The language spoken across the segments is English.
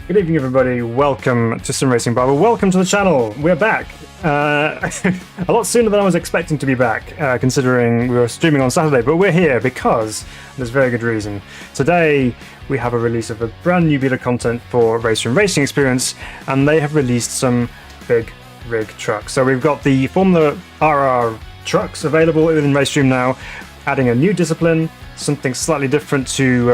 Good evening, everybody. Welcome to Sim Racing Bible. Welcome to the channel. We're back. A lot sooner than I was expecting to be back, considering we were streaming on Saturday, but we're here because there's very good reason. Today, we have a release of a brand new bit of content for RaceRoom Racing Experience, and they have released some big rig trucks. So we've got the Formula RR trucks available within RaceRoom now, adding a new discipline, something slightly different to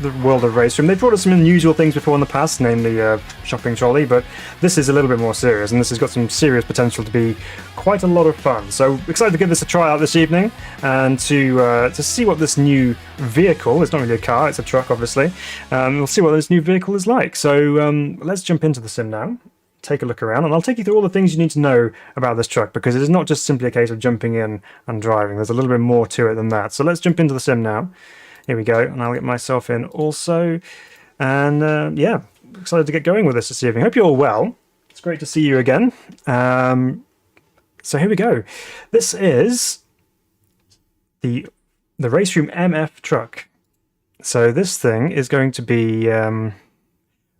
the world of RaceRoom. They've brought us some unusual things before in the past, namely shopping trolley, but this is a little bit more serious, and this has got some serious potential to be quite a lot of fun. So excited to give this a try out this evening and to see what this new vehicle, it's not really a car, it's a truck obviously, we'll see what this new vehicle is like. So let's jump into the sim now. Take a look around, and I'll take you through all the things you need to know about this truck, because it is not just simply a case of jumping in and driving. There's a little bit more to it than that. So let's jump into the sim now. Here we go, and I'll get myself in also. And yeah, excited to get going with this evening. Hope you're all well. It's great to see you again. So here we go. This is the RaceRoom MF truck. So this thing is going to be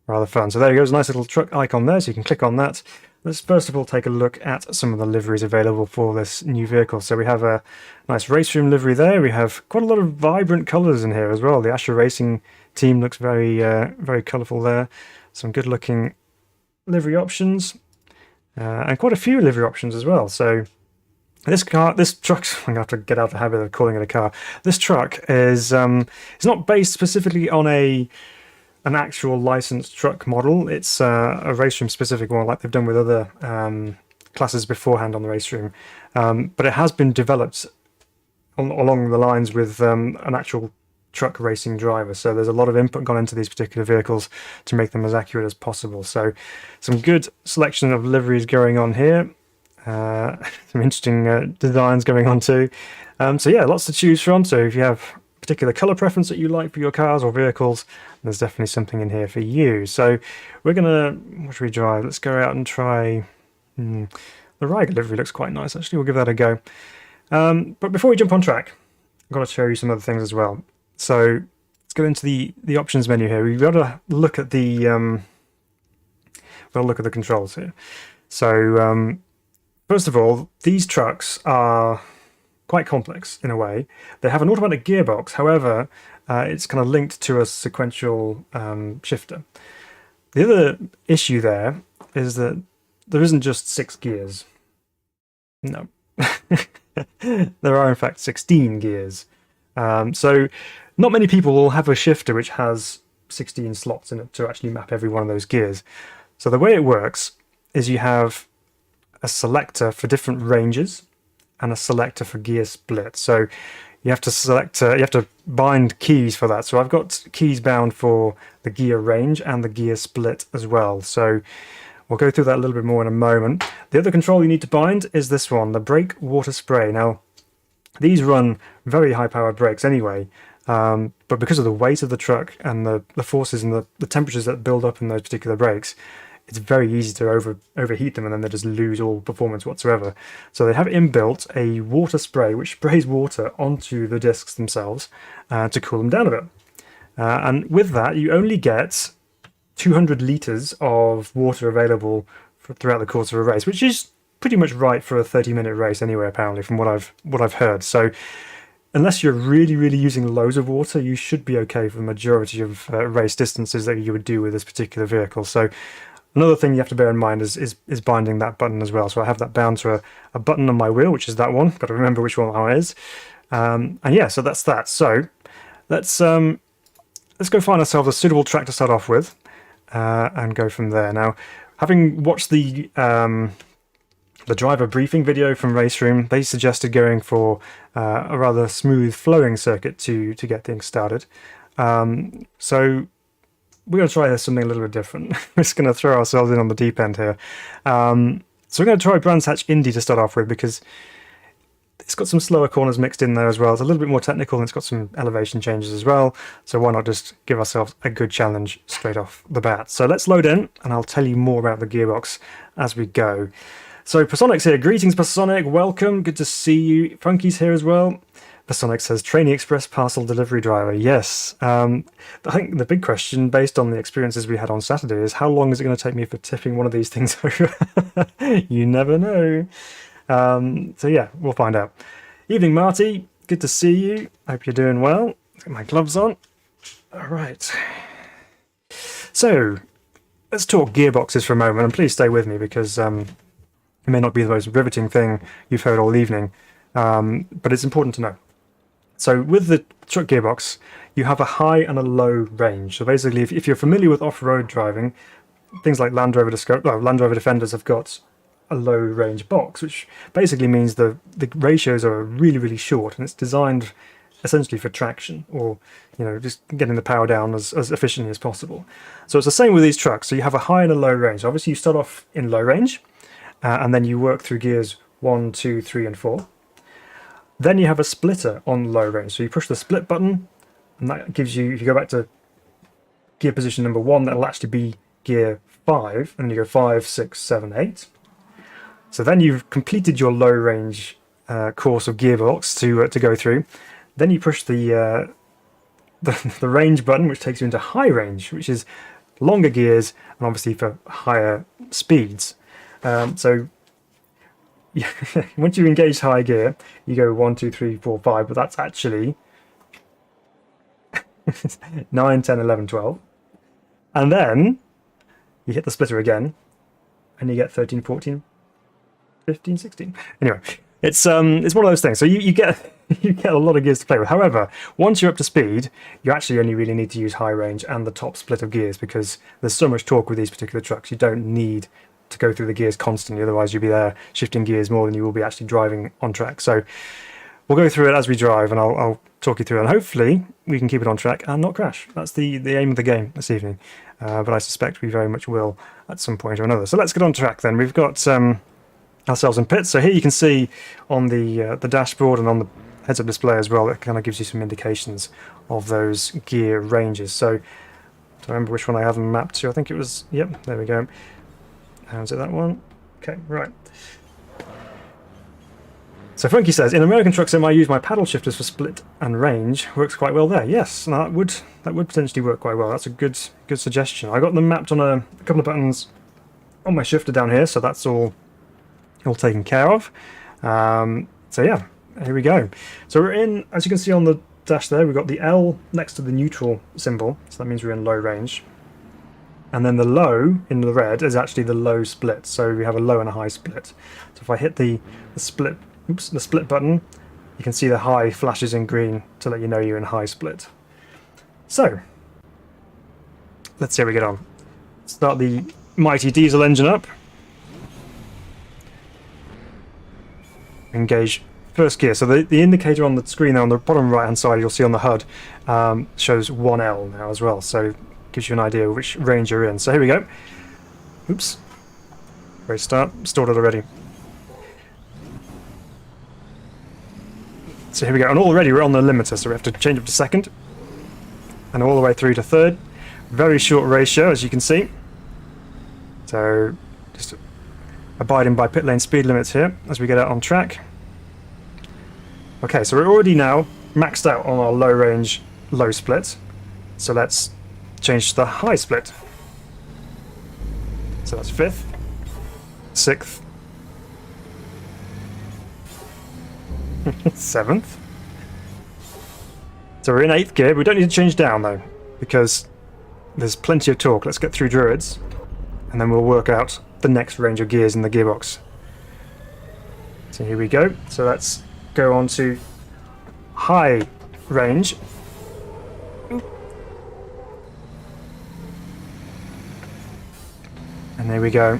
rather fun. So there you go, there's a nice little truck icon there, so you can click on that. Let's first of all take a look at some of the liveries available for this new vehicle. So we have a nice RaceRoom livery there. We have quite a lot of vibrant colours in here as well. The Asher Racing team looks very very colourful there. Some good looking livery options, and quite a few livery options as well. So this truck, I'm going to have to get out the habit of calling it a car. This truck is it's not based specifically on an actual licensed truck model. It's a RaceRoom specific one, like they've done with other classes beforehand on the RaceRoom. But it has been developed along the lines with an actual truck racing driver. So there's a lot of input gone into these particular vehicles to make them as accurate as possible. So some good selection of liveries going on here. Some interesting designs going on too. So yeah, lots to choose from. So if you have particular color preference that you like for your cars or vehicles, there's definitely something in here for you. So we're gonna, what should we drive? Let's go out and try the Riga livery. Looks quite nice actually. We'll give that a go. But before we jump on track, I've got to show you some other things as well. So let's go into the options menu here. We've got to look at the controls here. So first of all, these trucks are quite complex in a way. They have an automatic gearbox, however, it's kind of linked to a sequential shifter. The other issue there is that there isn't just 6 gears. No. There are in fact 16 gears. So not many people will have a shifter which has 16 slots in it to actually map every one of those gears. So the way it works is you have a selector for different ranges and a selector for gear split. So you have to select, you have to bind keys for that. So I've got keys bound for the gear range and the gear split as well. So we'll go through that a little bit more in a moment. The other control you need to bind is this one, the brake water spray. Now, these run very high powered brakes anyway, but because of the weight of the truck and the forces and the temperatures that build up in those particular brakes, it's very easy to overheat them, and then they just lose all performance whatsoever. So they have inbuilt a water spray which sprays water onto the discs themselves to cool them down a bit. And with that, you only get 200 litres of water available throughout the course of a race, which is pretty much right for a 30-minute race anyway, apparently, from what I've heard. So unless you're really using loads of water, you should be okay for the majority of race distances that you would do with this particular vehicle. So another thing you have to bear in mind is binding that button as well. So I have that bound to a button on my wheel, which is that one. Got to remember which one that is. And yeah, so that's that. So let's go find ourselves a suitable track to start off with, and go from there. Now, having watched the driver briefing video from RaceRoom, they suggested going for a rather smooth flowing circuit to get things started. So we're going to try something a little bit different. We're just going to throw ourselves in on the deep end here. So we're going to try Brands Hatch Indy to start off with, because it's got some slower corners mixed in there as well. It's a little bit more technical, and it's got some elevation changes as well. So why not just give ourselves a good challenge straight off the bat. So let's load in, and I'll tell you more about the gearbox as we go. So Personic's here. Greetings, Personic. Welcome. Good to see you. Funky's here as well. The Sonic says, Trainee Express parcel delivery driver. Yes. I think the big question, based on the experiences we had on Saturday, is how long is it going to take me for tipping one of these things over? You never know. So yeah, we'll find out. Evening, Marty. Good to see you. Hope you're doing well. Get my gloves on. All right. So let's talk gearboxes for a moment, and please stay with me because it may not be the most riveting thing you've heard all evening, but it's important to know. So with the truck gearbox, you have a high and a low range. So basically, if you're familiar with off-road driving, things like Land Rover Defenders have got a low range box, which basically means the ratios are really, really short, and it's designed essentially for traction, or just getting the power down as efficiently as possible. So it's the same with these trucks. So you have a high and a low range. Obviously you start off in low range, and then you work through gears 1, 2, 3 and 4. Then you have a splitter on low range. So you push the split button, and that gives you, if you go back to gear position number 1, that'll actually be gear 5, and you go 5, 6, 7, 8. So then you've completed your low range course of gearbox to go through. Then you push the range button, which takes you into high range, which is longer gears and obviously for higher speeds. So yeah, once you engage high gear, you go 1, 2, 3, 4, 5, but that's actually 9, 10, 11, 12. And then you hit the splitter again, and you get 13, 14, 15, 16. Anyway, it's one of those things. So you get a lot of gears to play with. However, once you're up to speed, you actually only really need to use high range and the top split of gears, because there's so much torque with these particular trucks. You don't need to go through the gears constantly, otherwise you'll be there shifting gears more than you will be actually driving on track. So we'll go through it as we drive, and I'll talk you through it, and hopefully we can keep it on track and not crash. That's the aim of the game this evening, but I suspect we very much will at some point or another. So let's get on track then. We've got ourselves in pits. So here you can see on the dashboard and on the heads-up display as well, it kind of gives you some indications of those gear ranges. So I don't remember which one I have them mapped to. I think it was, yep, there we go. How's it, that one? Okay, right. So Funky says, in American truck sim I use my paddle shifters for split and range. Works quite well there. Yes, that would potentially work quite well. That's a good suggestion. I got them mapped on a couple of buttons on my shifter down here, so that's all taken care of. So yeah, here we go. So we're in, as you can see on the dash there, we've got the L next to the neutral symbol, so that means we're in low range. And then the low in the red is actually the low split, so we have a low and a high split. So if I hit the split button, you can see the high flashes in green to let you know you're in high split. So let's see how we get on. Start the mighty diesel engine up. Engage first gear. So the indicator on the screen there on the bottom right hand side, you'll see on the HUD, shows 1L now as well, so gives you an idea of which range you're in. So here we go. Oops. Great start. Stored it already. So here we go, and already we're on the limiter, so we have to change up to second and all the way through to third. Very short ratio, as you can see. So just abiding by pit lane speed limits here as we get out on track. Okay, so we're already now maxed out on our low range, low split. So let's change to the high split. So that's 5th, 6th, 7th. So we're in 8th gear. We don't need to change down though, because there's plenty of torque. Let's get through Druids, and then we'll work out the next range of gears in the gearbox. So here we go. So let's go on to high range. And there we go.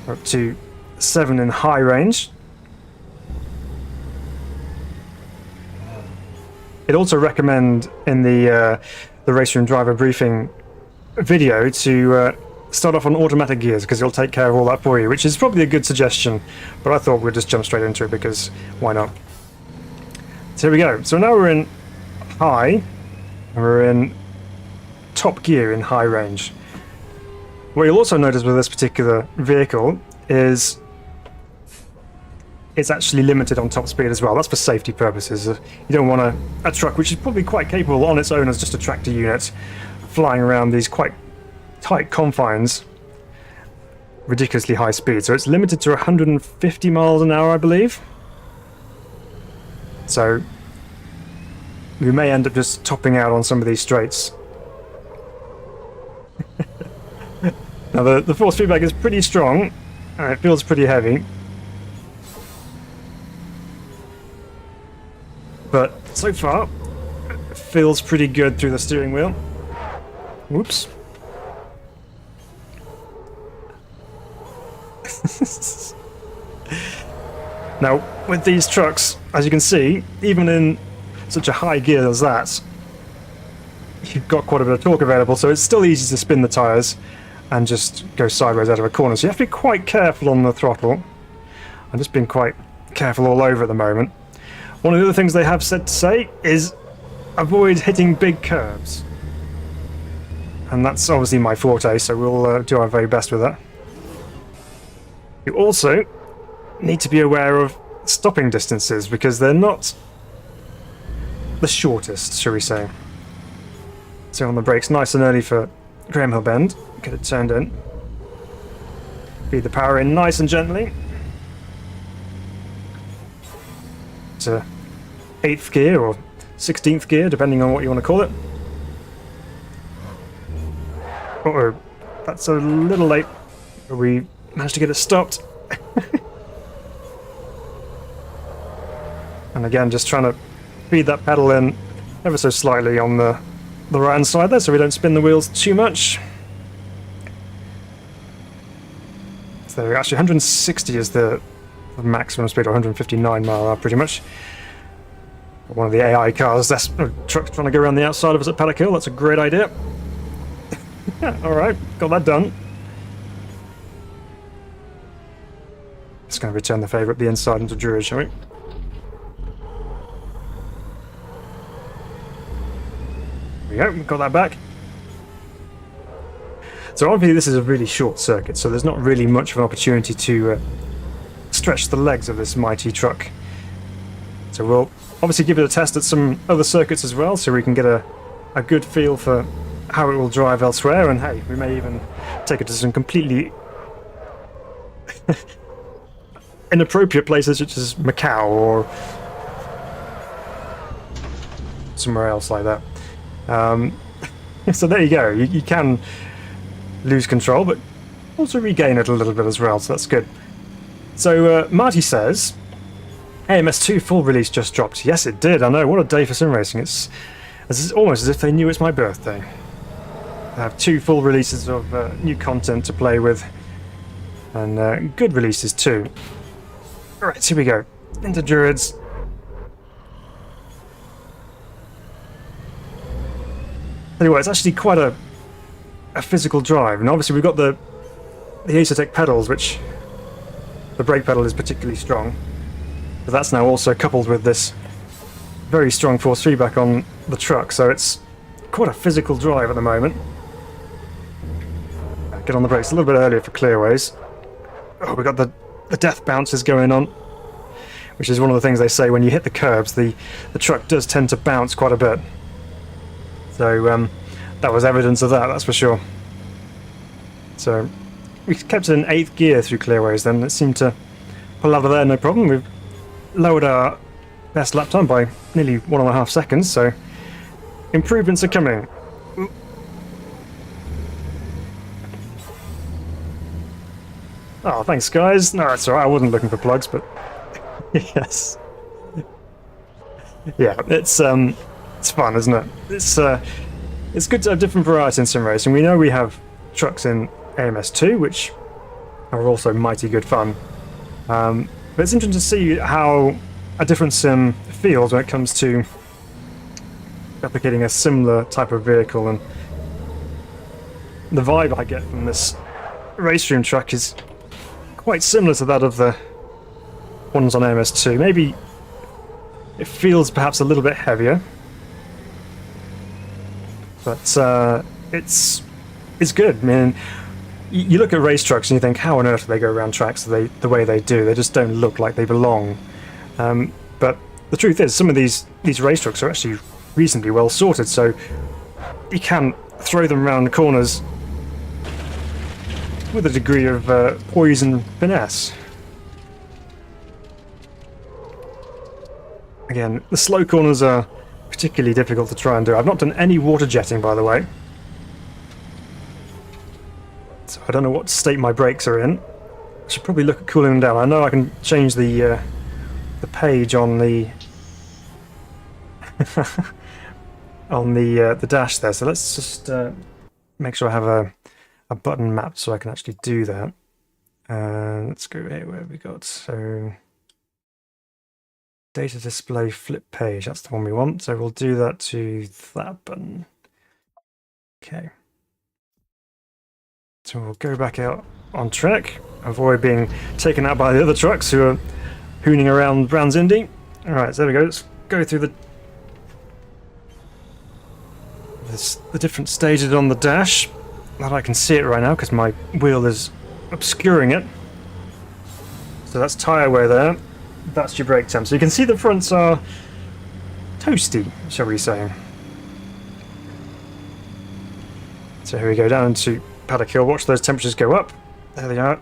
We're up to 7 in high range. It also recommend in the RaceRoom driver briefing video to start off on automatic gears, because it'll take care of all that for you, which is probably a good suggestion, but I thought we'd just jump straight into it because why not. So here we go. So now we're in high, and we're in top gear in high range. What you'll also notice with this particular vehicle is it's actually limited on top speed as well. That's for safety purposes. You don't want a truck which is probably quite capable on its own as just a tractor unit flying around these quite tight confines, ridiculously high speed. So it's limited to 150 miles an hour, I believe. So we may end up just topping out on some of these straights. Now the force feedback is pretty strong and it feels pretty heavy. But so far, it feels pretty good through the steering wheel. Whoops. Now, with these trucks, as you can see, even in such a high gear as that, you've got quite a bit of torque available, so it's still easy to spin the tyres and just go sideways out of a corner. So you have to be quite careful on the throttle. I'm just being quite careful all over at the moment. One of the other things they have said to say is avoid hitting big curves. And that's obviously my forte, so we'll do our very best with that. You also need to be aware of stopping distances because they're not the shortest, shall we say. So on the brakes nice and early for Graham Hill Bend, get it turned in. Feed the power in nice and gently. To 8th gear or 16th gear, depending on what you want to call it. Uh-oh, that's a little late, but we managed to get it stopped. And again, just trying to feed that pedal in ever so slightly on the right hand side there so we don't spin the wheels too much. So there we go. Actually 160 is the maximum speed, or 159 mile an hour pretty much. One of the AI cars, that's a truck trying to go around the outside of us at Paddock Hill. That's a great idea. Alright, got that done. Just going to return the favour up the inside into Druid, shall we? There we go, got that back. So obviously this is a really short circuit, so there's not really much of an opportunity to stretch the legs of this mighty truck. So we'll obviously give it a test at some other circuits as well, so we can get a good feel for how it will drive elsewhere, and hey, we may even take it to some completely inappropriate places such as Macau or somewhere else like that. So there you go, you can lose control, but also regain it a little bit as well, so that's good. So Marty says, AMS2 full release just dropped. Yes, it did, I know, what a day for sim racing. It's almost as if they knew it's my birthday. I have 2 full releases of new content to play with, and good releases too. Alright, here we go. Into Druids. Anyway, it's actually quite a physical drive, and obviously we've got the Acertec pedals, which the brake pedal is particularly strong, but that's now also coupled with this very strong force feedback on the truck, so it's quite a physical drive at the moment. Get on the brakes a little bit earlier for clearways. Oh, we've got the death bounces going on, which is one of the things they say when you hit the curbs, the truck does tend to bounce quite a bit. So that was evidence of that, that's for sure. So we kept it in 8th gear through clearways then. It seemed to pull out of there no problem. We've lowered our best lap time by nearly 1.5 seconds, so improvements are coming. Oh, thanks guys. No, it's alright, I wasn't looking for plugs, but yes. Yeah, it's fun, isn't it? It's good to have different variety in sim racing. We know we have trucks in AMS2, which are also mighty good fun. But it's interesting to see how a different sim feels when it comes to replicating a similar type of vehicle, and the vibe I get from this RaceRoom truck is quite similar to that of the ones on AMS2. Maybe it feels perhaps a little bit heavier, but it's good. I mean, you look at race trucks and you think, how on earth do they go around tracks the way they do? They just don't look like they belong. But the truth is, some of these race trucks are actually reasonably well sorted, so you can throw them around the corners with a degree of poise and finesse. Again, the slow corners are particularly difficult to try and do. I've not done any water jetting, by the way, so I don't know what state my brakes are in. I should probably look at cooling them down. I know I can change the page on the on the dash there, so let's just make sure I have a button mapped so I can actually do that. Let's go here, where have we got? So data display flip page, that's the one we want, so we'll do that to that button. Okay, so we'll go back out on track, avoid being taken out by the other trucks who are hooning around Brands Indy. Alright, so there we go. Let's go through the different stages on the dash. That I can see it right now because my wheel is obscuring it. So that's tyre wear there. That's your brake temp. So you can see the fronts are toasty, shall we say. So here we go down into paddock hill. Watch those temperatures go up. There they are.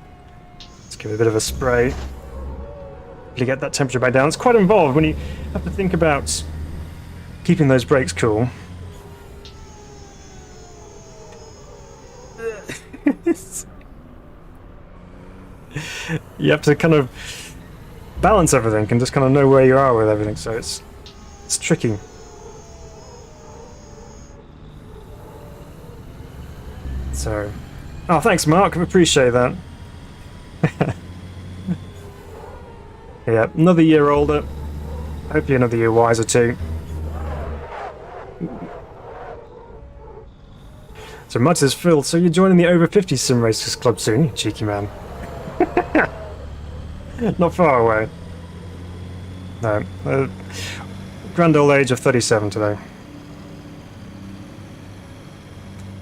Let's give it a bit of a spray. To get that temperature back down. It's quite involved when you have to think about keeping those brakes cool. You have to kind of balance everything and just kind of know where you are with everything, so it's tricky. So, oh, thanks Mark, I appreciate that. Yeah, another year older, hopefully another year wiser too. So Mud says, Phil, so you're joining the over 50 sim racers club soon, you cheeky man. Not far away. No, grand old age of 37 today.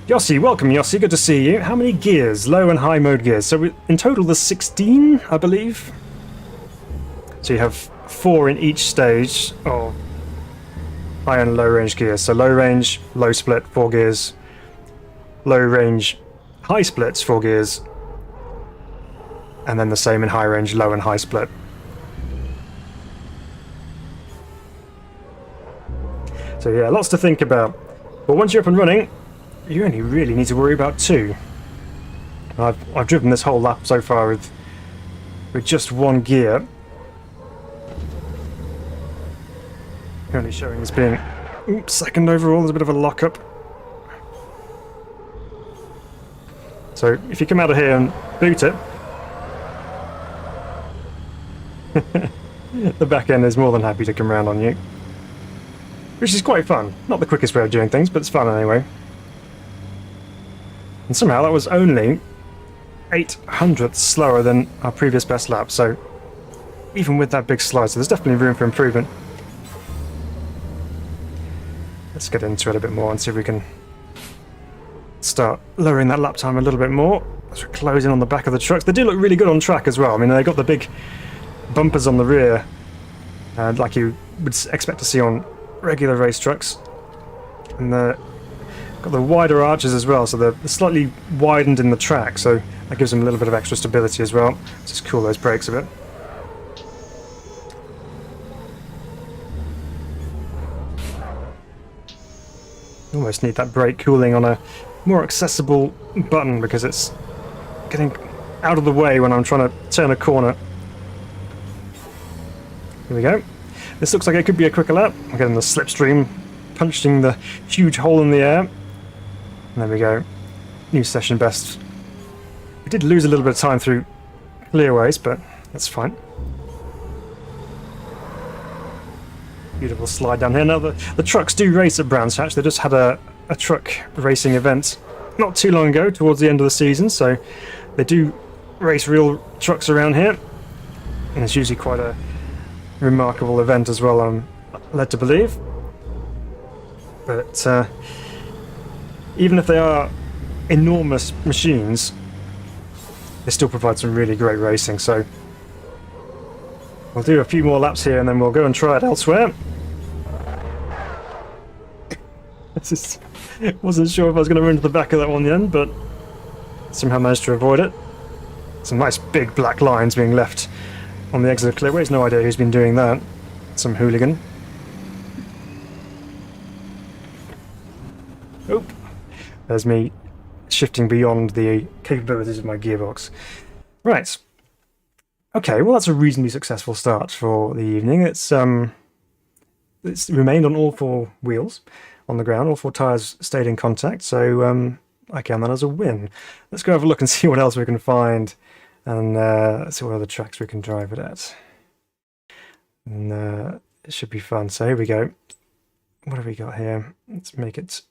Yossi, welcome Yossi, good to see you. How many gears, low and high mode gears? So in total there's 16, I believe. So you have 4 in each stage of high and low range gears. So low range, low split, 4 gears. Low range, high splits, 4 gears. And then the same in high range, low and high split. So yeah, lots to think about. But once you're up and running, you only really need to worry about 2. I've driven this whole lap so far with just 1 gear. Currently showing as being second overall. There's a bit of a lockup. So if you come out of here and boot it, the back end is more than happy to come round on you, which is quite fun. Not the quickest way of doing things, but it's fun anyway. And somehow that was only 0.08 slower than our previous best lap, so even with that big slide, so there's definitely room for improvement. Let's get into it a bit more and see if we can start lowering that lap time a little bit more as we're closing on the back of the trucks. They do look really good on track as well. I mean, they got the big bumpers on the rear, like you would expect to see on regular race trucks, and got the wider arches as well, so they're slightly widened in the track, so that gives them a little bit of extra stability as well. Just cool those brakes a bit. Almost need that brake cooling on a more accessible button because it's getting out of the way when I'm trying to turn a corner. Here we go. This looks like it could be a quicker lap. I'm getting the slipstream punching the huge hole in the air. And there we go. New session best. We did lose a little bit of time through clearways, but that's fine. Beautiful slide down here. Now the trucks do race at Brands Hatch. They just had a truck racing event not too long ago, towards the end of the season, so they do race real trucks around here, and it's usually quite a remarkable event as well, I'm led to believe. But even if they are enormous machines, they still provide some really great racing. So we'll do a few more laps here and then we'll go and try it elsewhere. Wasn't sure if I was going to run into the back of that one then, but somehow managed to avoid it. Some nice big black lines being left on the exit of clearways. No idea who's been doing that. Some hooligan. Oh, there's me shifting beyond the capabilities of my gearbox. Right. Okay, well that's a reasonably successful start for the evening. It's remained on all four wheels on the ground. All four tyres stayed in contact, so I count that as a win. Let's go have a look and see what else we can find, and see what other tracks we can drive it at. And it should be fun. So here we go. What have we got here? Let's make it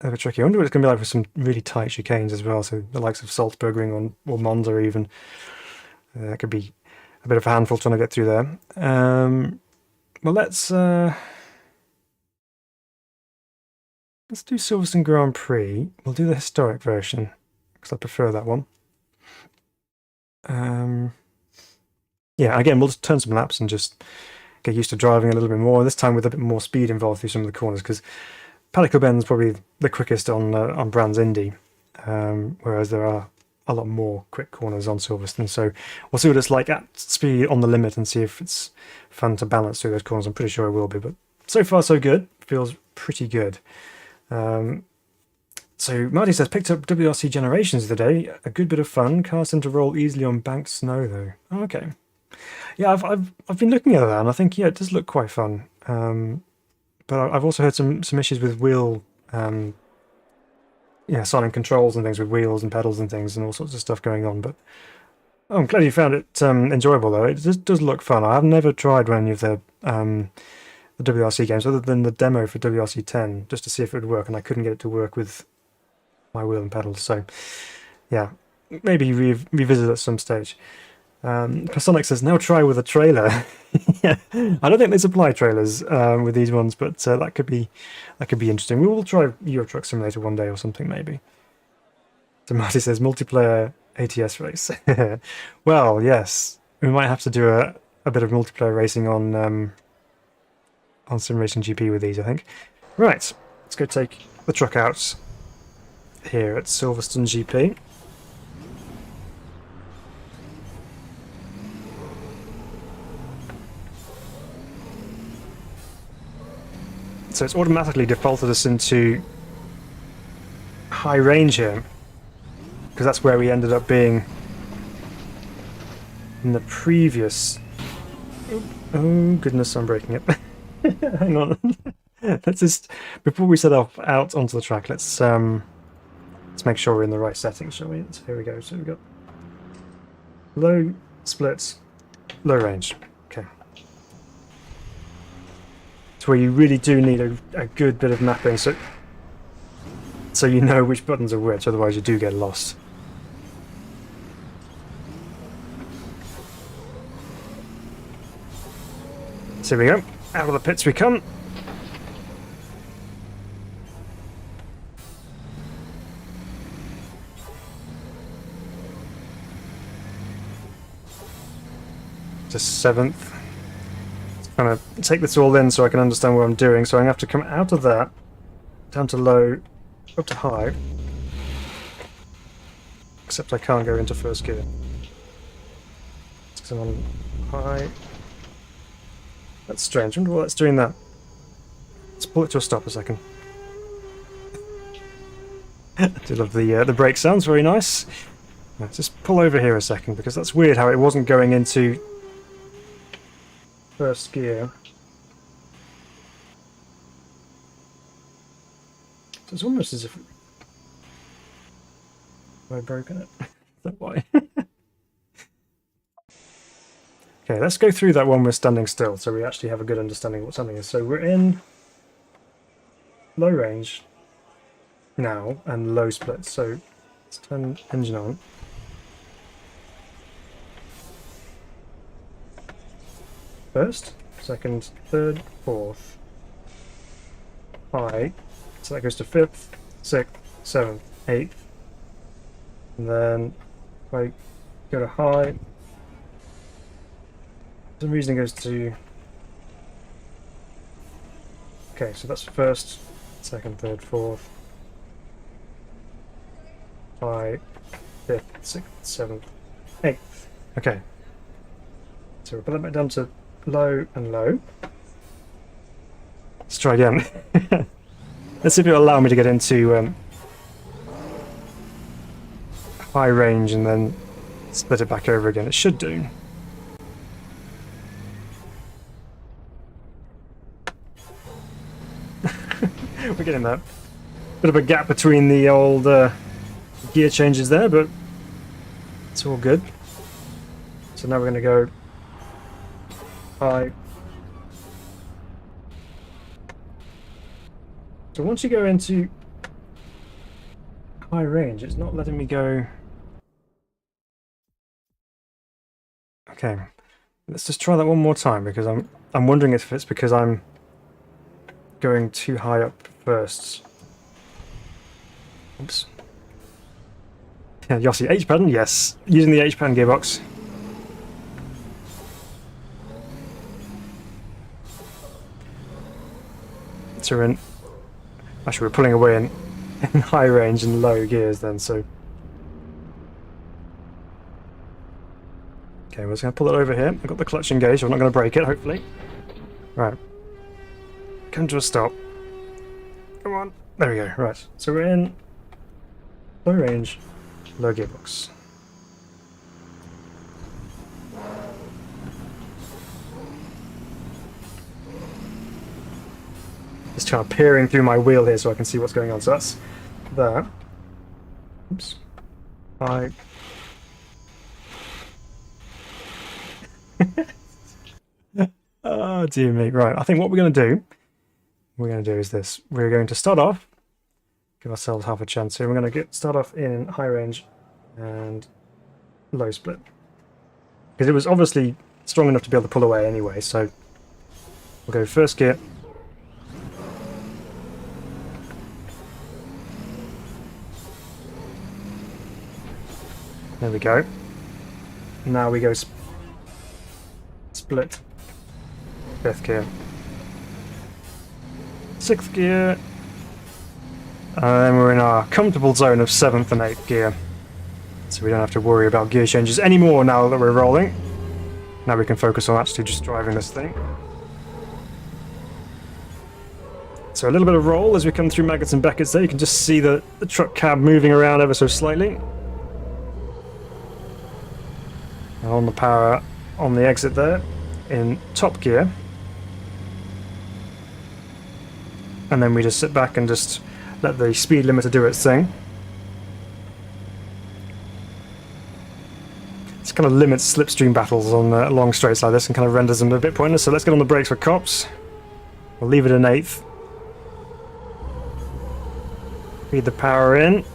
a bit tricky. I wonder what it's going to be like for some really tight chicanes as well. So the likes of Salzburgring or Monza even. That could be a bit of a handful trying to get through there. Well, let's do Silverstone Grand Prix. We'll do the historic version because I prefer that one. Yeah, again, we'll just turn some laps and just get used to driving a little bit more. This time with a bit more speed involved through some of the corners, because Palico Bend's probably the quickest on Brands Indy, whereas there are a lot more quick corners on Silverstone. So we'll see what it's like at speed on the limit and see if it's fun to balance through those corners. I'm pretty sure it will be, but so far so good. Feels pretty good. So Marty says, picked up WRC Generations the day. A good bit of fun. Cars tend to roll easily on banked snow though. Oh, okay. Yeah, I've been looking at that and I think, yeah, it does look quite fun. But I've also heard some issues with wheel, silent controls and things with wheels and pedals and things and all sorts of stuff going on. But I'm glad you found it enjoyable though. It does look fun. I've never tried any of the WRC games other than the demo for WRC 10 just to see if it would work, and I couldn't get it to work with my wheel and pedals. So yeah, maybe revisit at some stage. Sonic says, now try with a trailer. Yeah, I don't think they supply trailers with these ones, but that could be interesting. We will try Euro Truck Simulator one day or something maybe. So Marty says, multiplayer ATS race. Well, yes, we might have to do a bit of multiplayer racing on Sim Racing GP with these, I think. Right, let's go take the truck out here at Silverstone GP. So it's automatically defaulted us into high range here, because that's where we ended up being in the previous... Oh goodness, I'm breaking it. Hang on. Let's just, before we set off out onto the track, let's make sure we're in the right settings, shall we? So here we go. So we've got low splits, low range. Okay. It's where you really do need a good bit of mapping, so you know which buttons are which, otherwise you do get lost. So here we go. Out of the pits we come. To 7th. Trying to take this all in so I can understand what I'm doing. So I'm going to have to come out of that, down to low, up to high. Except I can't go into first gear. Because I'm on high. That's strange. I wonder why that's doing that. Let's pull it to a stop a second. I do love the brake sounds, very nice. Let's just pull over here a second, because that's weird how it wasn't going into first gear. So it's almost as if I've broken it. Is that why? Okay, let's go through that one we're standing still, so we actually have a good understanding of what something is. So we're in low range now and low split. So let's turn engine on. First, second, third, fourth, high. So that goes to 5th, 6th, 7th, 8th, and then If I go to high, for some reason it goes to... Okay, so that's first, second, third, fourth, 5, 5th, 6th, 7th, 8th. Okay. So we'll put that back down to low and low. Let's try again. Let's see if it'll allow me to get into high range and then split it back over again. It should do. We're getting that. Bit of a gap between the old gear changes there, but it's all good. So now we're going to go high. So once you go into high range, it's not letting me go. Okay, let's just try that one more time because I'm wondering if it's because I'm going too high up first. Oops. Yeah, Yossi, H pattern, yes. Using the H pattern gearbox. So we're in. Actually, we're pulling away in high range and low gears then, so. Okay, we're just going to pull it over here. I've got the clutch engaged, I'm not going to break it, hopefully. Right. Come to a stop. Come on. There we go, right. So we're in low range, low gearbox. Just kind of peering through my wheel here so I can see what's going on. So that's that. Oops. Oh dear me. Right, I think what we're going to do is this. We're going to start off, give ourselves half a chance here. We're going to start off in high range and low split. Because it was obviously strong enough to be able to pull away anyway, so we'll go first gear. There we go. Now we go split. 5th gear. 6th gear. And then we're in our comfortable zone of 7th and 8th gear. So we don't have to worry about gear changes anymore now that we're rolling. Now we can focus on actually just driving this thing. So a little bit of roll as we come through Maggots and Beckets there. You can just see the truck cab moving around ever so slightly. And on the power on the exit there in top gear. And then we just sit back and just let the speed limiter do its thing. This kind of limits slipstream battles on long straights like this and kind of renders them a bit pointless. So let's get on the brakes for cops. We'll leave it in 8th. Feed the power in.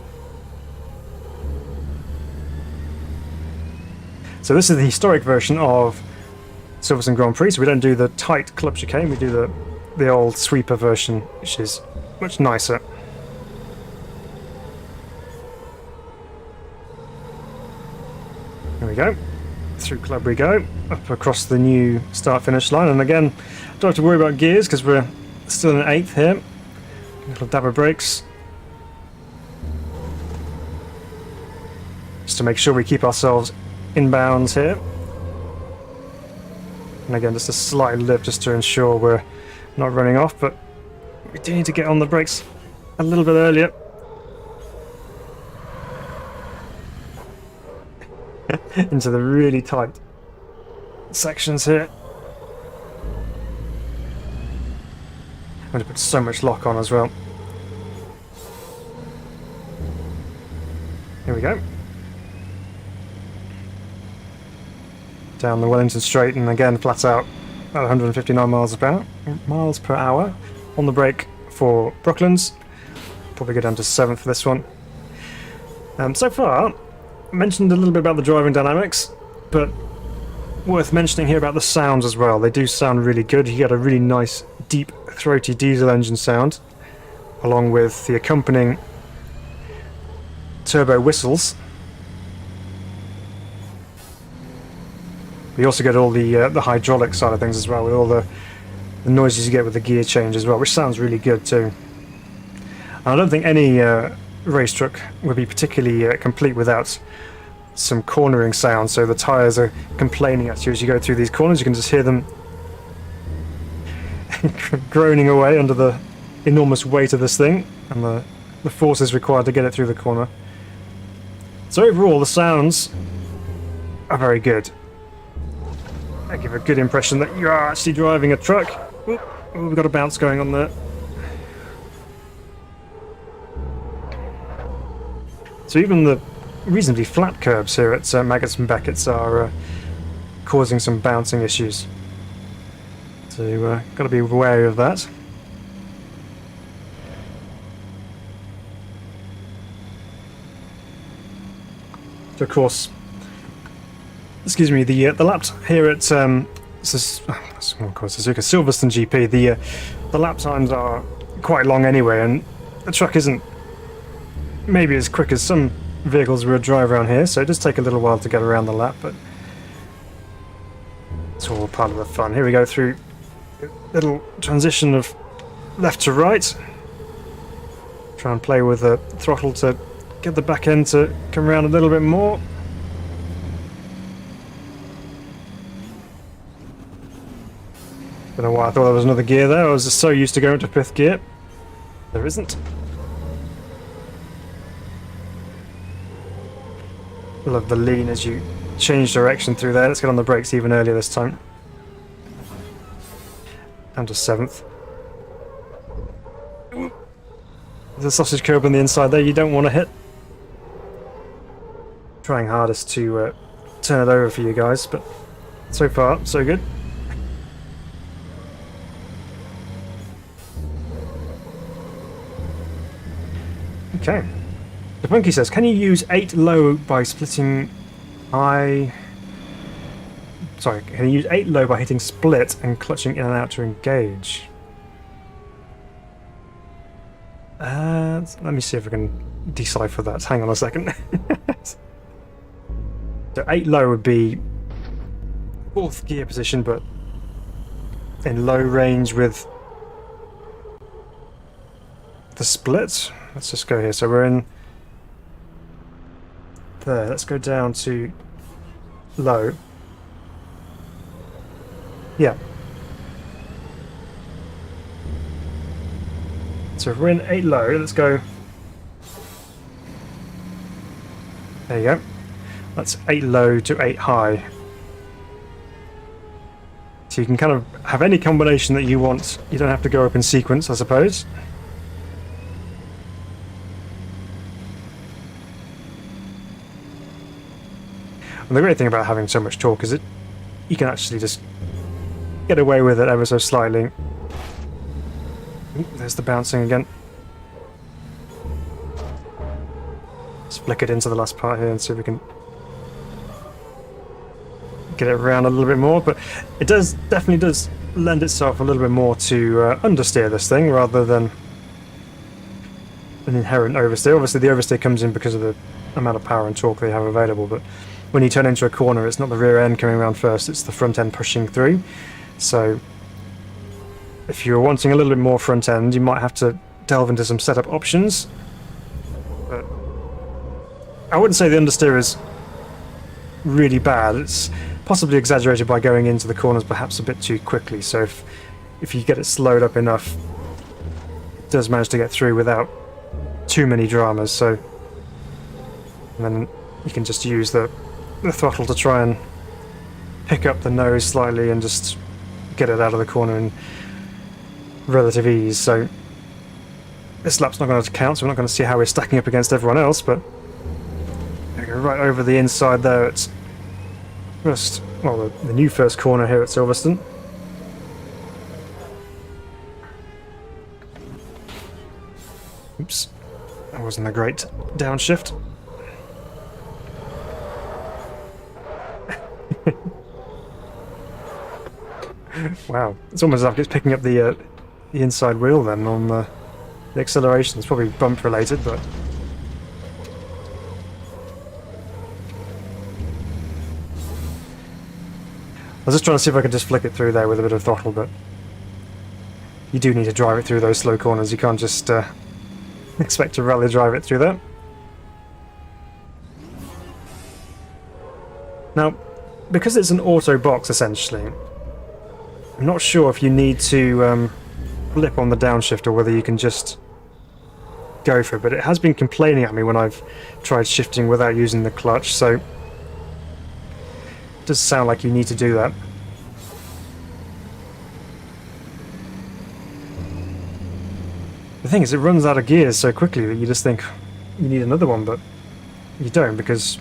So this is the historic version of Silverstone Grand Prix, so we don't do the tight club chicane, we do the old sweeper version, which is much nicer. There we go. Through club we go, up across the new start-finish line, and again, don't have to worry about gears because we're still in 8th here. A little dab of brakes. Just to make sure we keep ourselves inbounds here. And again, just a slight lift just to ensure we're not running off, but we do need to get on the brakes a little bit earlier. Into the really tight sections here. I'm going to put so much lock on as well. Here we go. Down the Wellington Straight, and again flat out at 159 miles per hour. On the brake for Brooklands. Probably go down to 7th for this one. So far, I mentioned a little bit about the driving dynamics, but worth mentioning here about the sounds as well. They do sound really good. You get a really nice, deep, throaty diesel engine sound, along with the accompanying turbo whistles. But you also get all the hydraulic side of things as well, with all the noises you get with the gear change as well, which sounds really good too. And I don't think any race truck would be particularly complete without some cornering sound, so the tyres are complaining at you as you go through these corners. You can just hear them groaning away under the enormous weight of this thing and the forces required to get it through the corner. So overall the sounds are very good. They give a good impression that you are actually driving a truck. Ooh, we've got a bounce going on there. So even the reasonably flat curbs here at Maggots and Beckett's are causing some bouncing issues. So got to be wary of that. So of course, excuse me, the laps here at Suzuka Silverstone GP, the lap times are quite long anyway, and the truck isn't maybe as quick as some vehicles we would drive around here, so it does take a little while to get around the lap, but it's all part of the fun. Here we go through a little transition of left to right. Try and play with the throttle to get the back end to come around a little bit more. Don't know why I thought there was another gear there. I was just so used to going to fifth gear. There isn't. Love the lean as you change direction through there. Let's get on the brakes even earlier this time. Down to 7th. There's a sausage curb on the inside there you don't want to hit. Trying hardest to turn it over for you guys, but so far so good. Okay. The Funky says, can you use 8 low by splitting can you use 8 low by hitting split and clutching in and out to engage? Let me see if I can decipher that. Hang on a second. So 8 low would be 4th gear position, but in low range with the split. Let's just go here. So we're in there. Let's go down to low. Yeah. So if we're in 8 low, let's go. There you go. That's 8 low to 8 high. So you can kind of have any combination that you want. You don't have to go up in sequence, I suppose. And the great thing about having so much torque is you can actually just get away with it ever so slightly. Ooh, there's the bouncing again. Let's flick it into the last part here and see if we can get it around a little bit more. But it definitely does lend itself a little bit more to understeer this thing rather than an inherent oversteer. Obviously the oversteer comes in because of the amount of power and torque they have available, but when you turn into a corner, it's not the rear end coming around first, it's the front end pushing through. So if you're wanting a little bit more front end, you might have to delve into some setup options. But I wouldn't say the understeer is really bad. It's possibly exaggerated by going into the corners perhaps a bit too quickly. So if you get it slowed up enough, it does manage to get through without too many dramas. So and then you can just use the throttle to try and pick up the nose slightly and just get it out of the corner in relative ease. So this lap's not going to count, so we're not going to see how we're stacking up against everyone else, but right over the inside there, it's first, well, the new first corner here at Silverstone. Oops, that wasn't a great downshift. Wow, it's almost like it's picking up the inside wheel then on the acceleration. It's probably bump related, but was just trying to see if I could just flick it through there with a bit of throttle, but you do need to drive it through those slow corners. You can't just expect to rally drive it through there. Now, because it's an auto box essentially, I'm not sure if you need to flip on the downshift or whether you can just go for it, but it has been complaining at me when I've tried shifting without using the clutch, so it does sound like you need to do that. The thing is, it runs out of gears so quickly that you just think you need another one, but you don't, because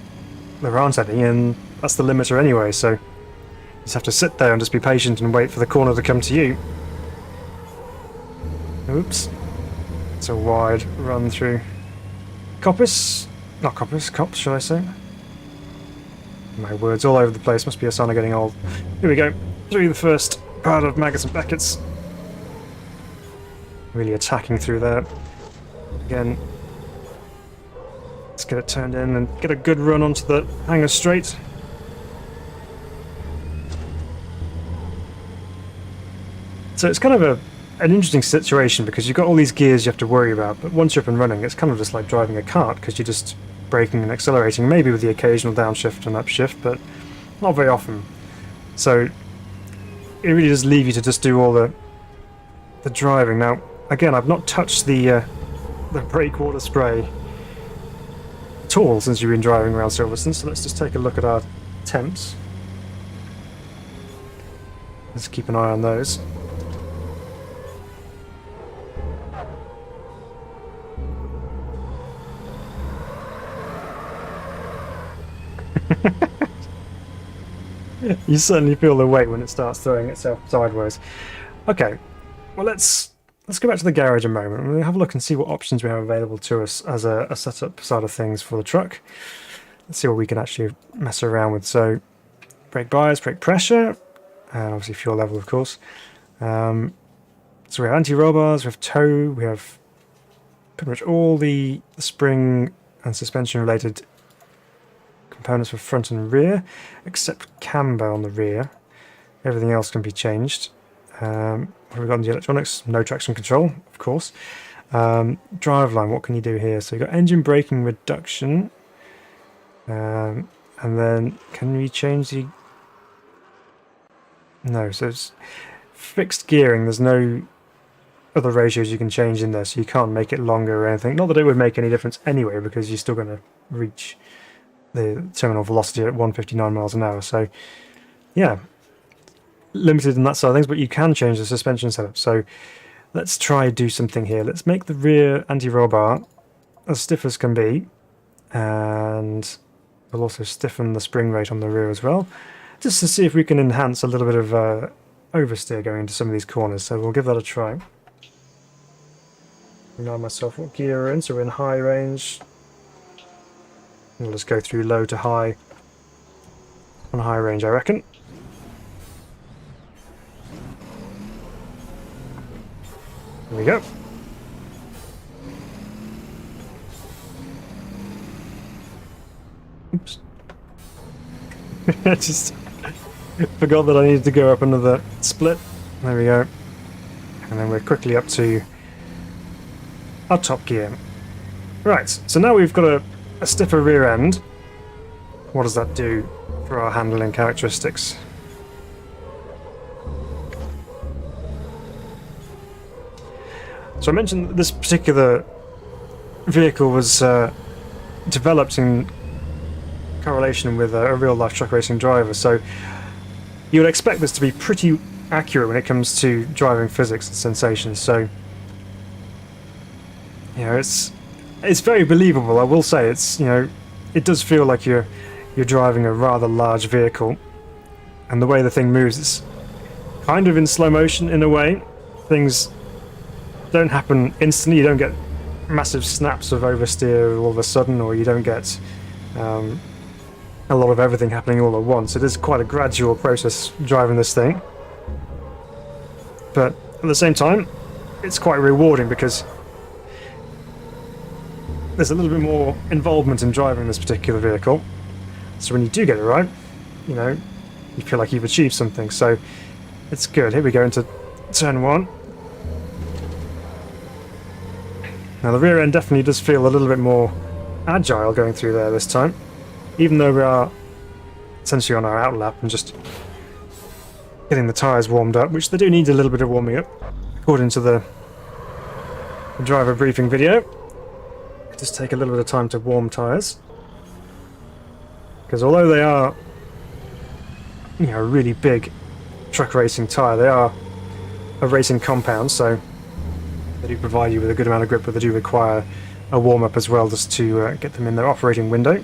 there aren't any, and that's the limiter anyway, so you just have to sit there and just be patient and wait for the corner to come to you. Oops. It's a wide run through Coppice. Not Coppice, Cops, shall I say? My words all over the place, must be a sign of getting old. Here we go, through the first part of Maggotts and Beckett's. Really attacking through there. Again, let's get it turned in and get a good run onto the hangar straight. So it's kind of an interesting situation because you've got all these gears you have to worry about, but once you're up and running, it's kind of just like driving a kart because you're just braking and accelerating, maybe with the occasional downshift and upshift, but not very often. So it really does leave you to just do all the driving. Now, again, I've not touched the brake water spray at all since you've been driving around Silverstone, so let's just take a look at our temps. Let's keep an eye on those. You certainly feel the weight when it starts throwing itself sideways. Okay, well let's go back to the garage a moment and we'll have a look and see what options we have available to us as a setup side of things for the truck. Let's see what we can actually mess around with. So, brake bias, brake pressure, and obviously fuel level, of course. So we have anti-roll bars, we have tow, we have pretty much all the spring and suspension related components for front and rear, except camber on the rear. Everything else can be changed. What have we got in the electronics? No traction control, of course. Driveline, what can you do here? So you've got engine braking reduction. And then can we change the... No, so it's fixed gearing. There's no other ratios you can change in there, so you can't make it longer or anything. Not that it would make any difference anyway, because you're still going to reach the terminal velocity at 159 miles an hour. So, yeah, limited in that side of things, but you can change the suspension setup. So let's try do something here. Let's make the rear anti-roll bar as stiff as can be, and we'll also stiffen the spring rate on the rear as well, just to see if we can enhance a little bit of oversteer going into some of these corners. So we'll give that a try. Remind myself what gear we're in. So we're in high range. We'll just go through low to high on high range, I reckon. There we go. Oops. I just forgot that I needed to go up another split. There we go. And then we're quickly up to our top gear. Right, so now we've got a stiffer rear end. What does that do for our handling characteristics? So I mentioned that this particular vehicle was developed in correlation with a real-life truck racing driver, so you would expect this to be pretty accurate when it comes to driving physics and sensations. So, you know, it's very believable. I will say it's, you know, it does feel like you're driving a rather large vehicle, and the way the thing moves, it's kind of in slow motion in a way. Things don't happen instantly. You don't get massive snaps of oversteer all of a sudden, or you don't get a lot of everything happening all at once. It is quite a gradual process driving this thing, but at the same time it's quite rewarding because there's a little bit more involvement in driving this particular vehicle. So when you do get it right, you know, you feel like you've achieved something. So it's good. Here we go into turn 1. Now the rear end definitely does feel a little bit more agile going through there this time, even though we are essentially on our outlap and just getting the tyres warmed up, which they do need a little bit of warming up, according to the driver briefing video. Just take a little bit of time to warm tyres, because although they are, you know, a really big truck racing tyre, they are a racing compound, so they do provide you with a good amount of grip, but they do require a warm-up as well, just to get them in their operating window.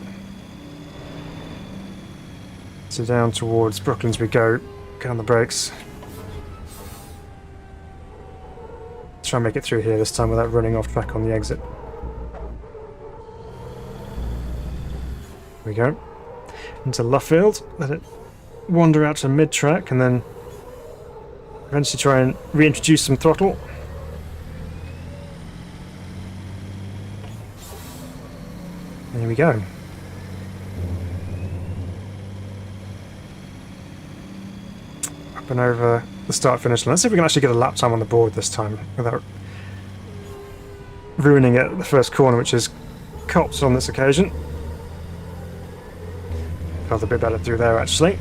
So down towards Brooklands we go. Get on the brakes. Try and make it through here this time without running off track on the exit. Here we go. Into Luffield. Let it wander out to mid-track and then eventually try and reintroduce some throttle. There we go. Up and over the start-finish line. Let's see if we can actually get a lap time on the board this time without ruining it at the first corner, which is cops on this occasion. Felt a bit better through there, actually.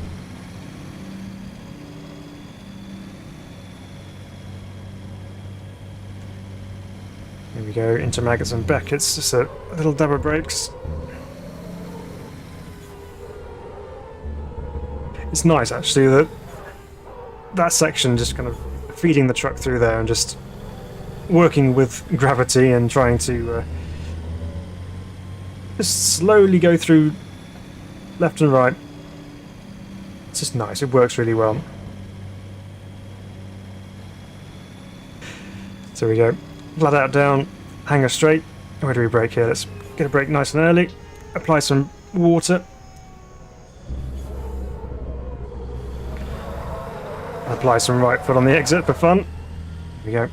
Here we go, into Maggots and Beckett's, just a little dab of brakes. It's nice, actually, that that section just kind of feeding the truck through there and just working with gravity and trying to just slowly go through left and right. It's just nice, it works really well. So we go, flat out down, hanger straight. Where do we brake here? Let's get a brake nice and early, apply some water. Apply some right foot on the exit for fun. Here we go.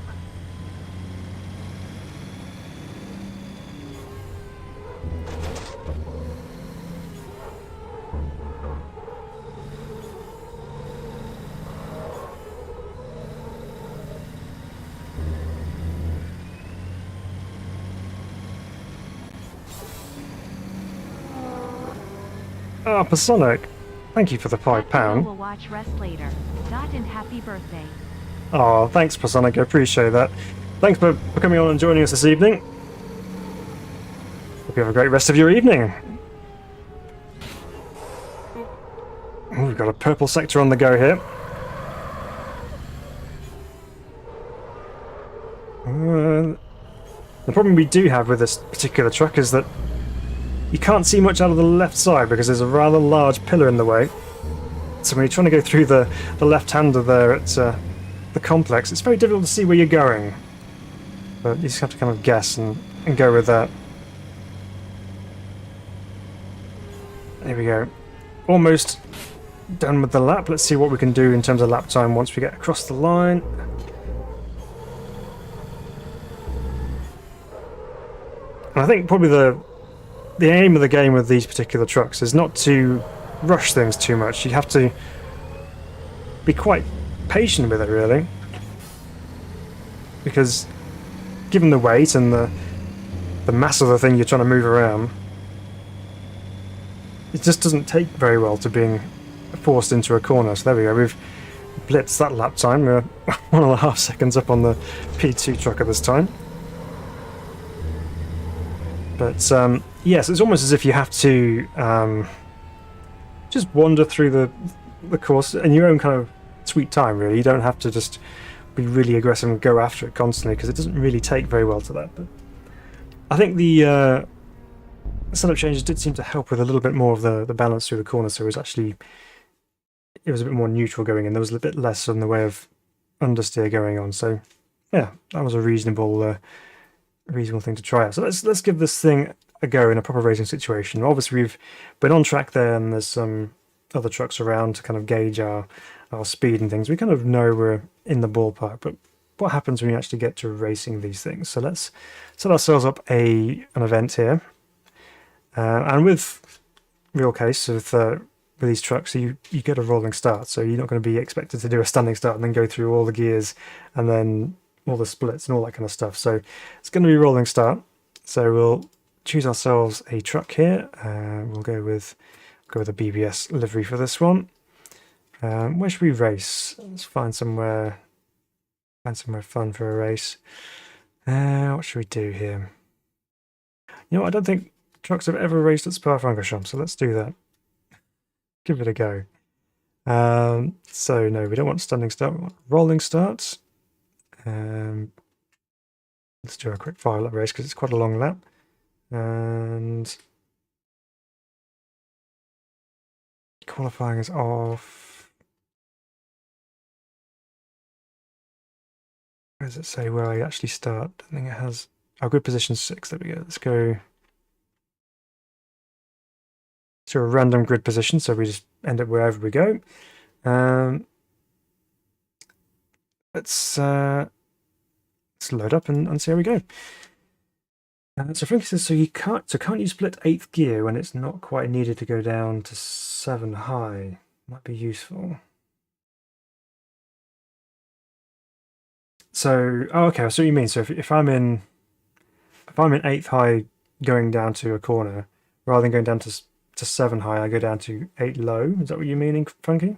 Ah, Pasonic. Thank you for the £5. We'll watch rest later. Dot and happy birthday. Oh, thanks, Pasonic. I appreciate that. Thanks for coming on and joining us this evening. Hope you have a great rest of your evening. Ooh, we've got a purple sector on the go here. The problem we do have with this particular truck is that you can't see much out of the left side because there's a rather large pillar in the way. So when you're trying to go through the left-hander there at the complex, it's very difficult to see where you're going. But you just have to kind of guess and go with that. There we go. Almost done with the lap. Let's see what we can do in terms of lap time once we get across the line. And I think probably the aim of the game with these particular trucks is not to rush things too much. You have to be quite patient with it, really, because given the weight and the mass of the thing you're trying to move around, it just doesn't take very well to being forced into a corner. So there we go, we've blitzed that lap time. We're 1.5 seconds up on the P2 truck at this time. But yes, it's almost as if you have to just wander through the course in your own kind of sweet time, really. You don't have to just be really aggressive and go after it constantly, because it doesn't really take very well to that. But I think the setup changes did seem to help with a little bit more of the balance through the corner, so it was a bit more neutral going in. There was a bit less in the way of understeer going on. So yeah, that was a reasonable thing to try out. So let's give this thing a go in a proper racing situation. Obviously we've been on track there, and there's some other trucks around to kind of gauge our speed and things. We kind of know we're in the ballpark, but what happens when you actually get to racing these things? So let's set ourselves up an event here, and with real case with with these trucks, you get a rolling start, so you're not going to be expected to do a standing start and then go through all the gears and then all the splits and all that kind of stuff. So it's going to be a rolling start. So we'll choose ourselves a truck here. We'll go with a BBS livery for this one. Where should we race? Let's find somewhere fun for a race. What should we do here? You know what, I don't think trucks have ever raced at Spa-Francorchamps, so let's do that. Give it a go. So no, we don't want standing start, we want rolling starts. Let's do a quick 5-lap race because it's quite a long lap. And qualifying is off. Where does it say where I actually start? I think it has. Our grid position 6. There we go. Let's go to a random grid position, so we just end up wherever we go. Let's load up and see how we go. So Frankie says, so can't you split 8th gear when it's not quite needed to go down to 7 high? Might be useful. So, oh, okay, I see what you mean. So if I'm in 8th high going down to a corner, rather than going down to 7 high, I go down to 8 low. Is that what you're meaning, Frankie?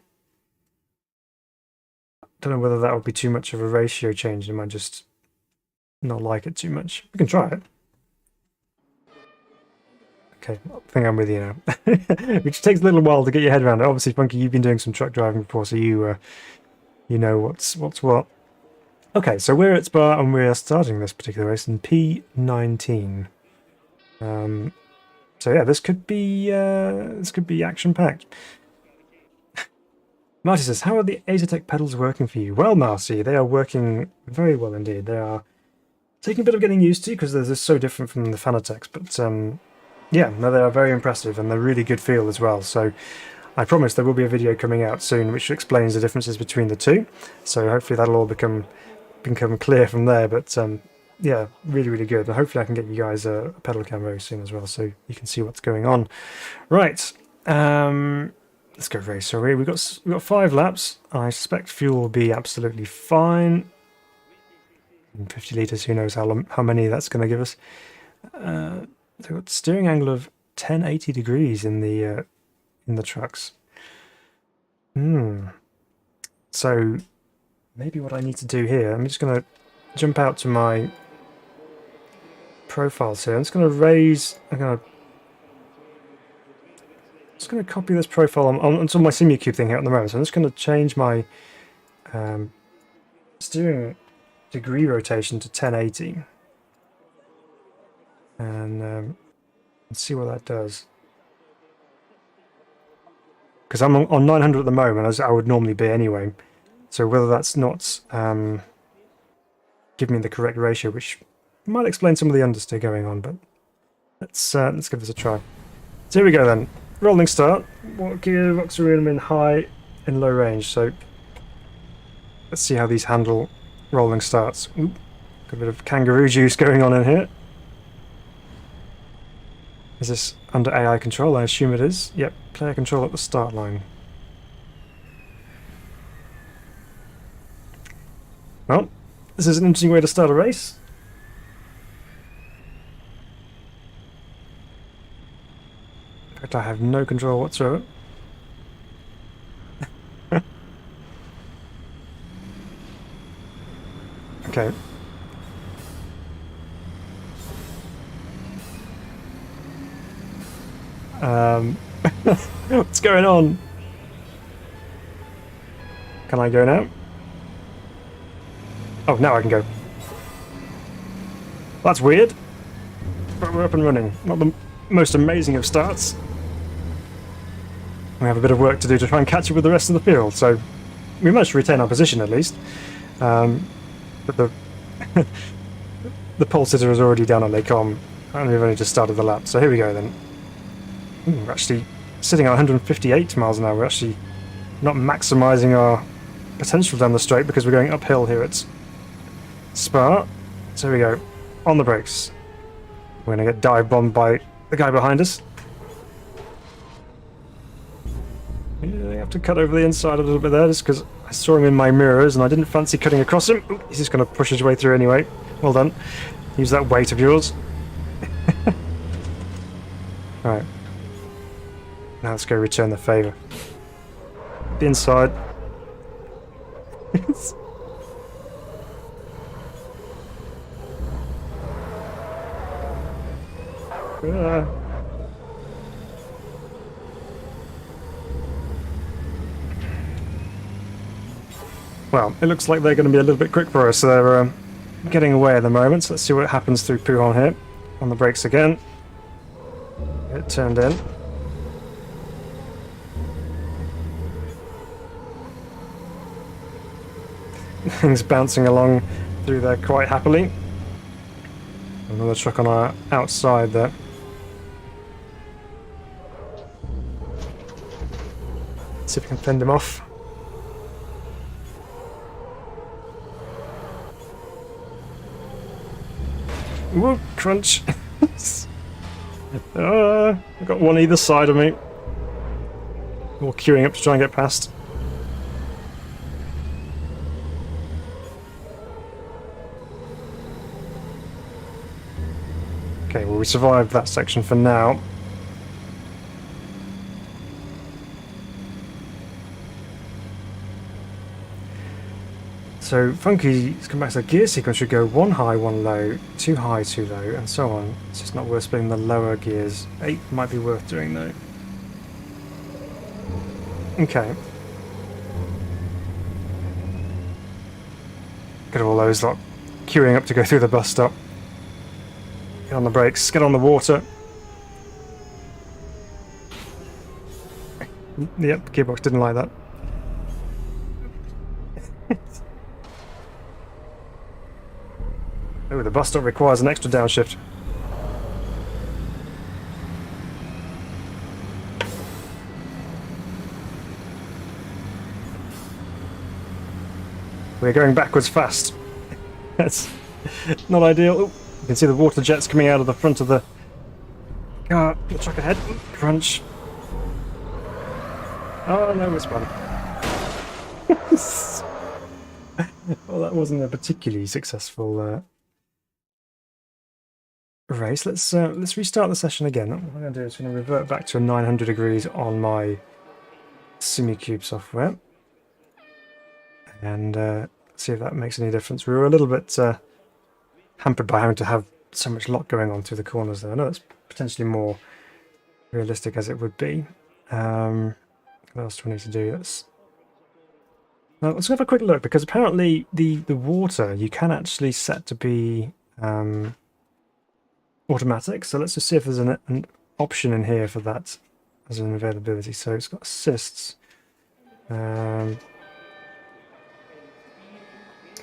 Don't know whether that would be too much of a ratio change. I might just not like it too much. We can try it. Okay, I think I'm with you now. Which takes a little while to get your head around it. Obviously, Funky, you've been doing some truck driving before, so you know what's what. Okay, so we're at Spa and we're starting this particular race in P19. So yeah, this could be action-packed. Marty says, how are the Asertec pedals working for you? Well, Marcy, they are working very well indeed. They are taking a bit of getting used to because they're so different from the Fanatec's, but yeah, no, they are very impressive and they're really good feel as well. So I promise there will be a video coming out soon which explains the differences between the two. So hopefully that'll all become clear from there. But yeah, really, really good. And hopefully I can get you guys a pedal cam very soon as well, so you can see what's going on. Right, let's go race. So we've got 5 laps. I suspect fuel will be absolutely fine. 50 litres, who knows how many that's going to give us. They've got steering angle of 1080 degrees in the trucks. So maybe what I need to do here, I'm just going to jump out to my profiles here. I'm just going to copy this profile onto my SimuCube thing here at the moment. So I'm just going to change my steering degree rotation to 1080 and see what that does. Because I'm on 900 at the moment, as I would normally be anyway. So whether that's not giving me the correct ratio, which might explain some of the understeer going on, but let's give this a try. So here we go then. Rolling start. What gearbox are we in high and low range? So let's see how these handle rolling starts. Oop, got a bit of kangaroo juice going on in here. Is this under AI control? I assume it is. Yep, player control at the start line. Well, this is an interesting way to start a race. In fact, I have no control whatsoever. Okay. What's going on? Can I go now? Oh, now I can go. That's weird. But we're up and running. Not the most amazing of starts. We have a bit of work to do to try and catch up with the rest of the field, so we managed to retain our position at least. But the the pole sitter is already down on Les Combes, and we've only just started the lap. So here we go then. We're actually sitting at 158 miles an hour. We're actually not maximising our potential down the straight because we're going uphill here at Spa. So here we go. On the brakes. We're going to get dive bombed by the guy behind us. Yeah, I have to cut over the inside a little bit there, just because I saw him in my mirrors and I didn't fancy cutting across him. Ooh, he's just going to push his way through anyway. Well done. Use that weight of yours. Alright. Now let's go return the favour. The inside. Well, it looks like they're going to be a little bit quick for us, so they're getting away at the moment. So let's see what happens through Pujon here. On the brakes again. It turned in. Things bouncing along through there quite happily. Another truck on our outside there. See if we can fend him off. Whoop, crunch. I've got one either side of me. All queuing up to try and get past. Okay, well we survived that section for now. So Funky's come back to the gear sequence should go 1 high, 1 low, 2 high, 2 low, and so on. It's just not worth splitting the lower gears. 8 might be worth doing though. Okay. Get all those lot queuing up to go through the bus stop. Get on the brakes, get on the water. Yep, Gearbox didn't like that. Oh, the bus stop requires an extra downshift. We're going backwards fast. That's not ideal. Ooh, you can see the water jets coming out of the front of the car. The truck ahead. Ooh, crunch. Oh no, it's fun. Well, that wasn't a particularly successful race. Let's restart the session again. What I'm going to do is I'm going to revert back to 900 degrees on my SimiCube software and see if that makes any difference. We were a little bit hampered by having to have so much lot going on through the corners there. I know it's potentially more realistic as it would be. What else do we need to do? Let's have a quick look, because apparently the water you can actually set to be automatic, so let's just see if there's an option in here for that as an availability. So it's got assists. Where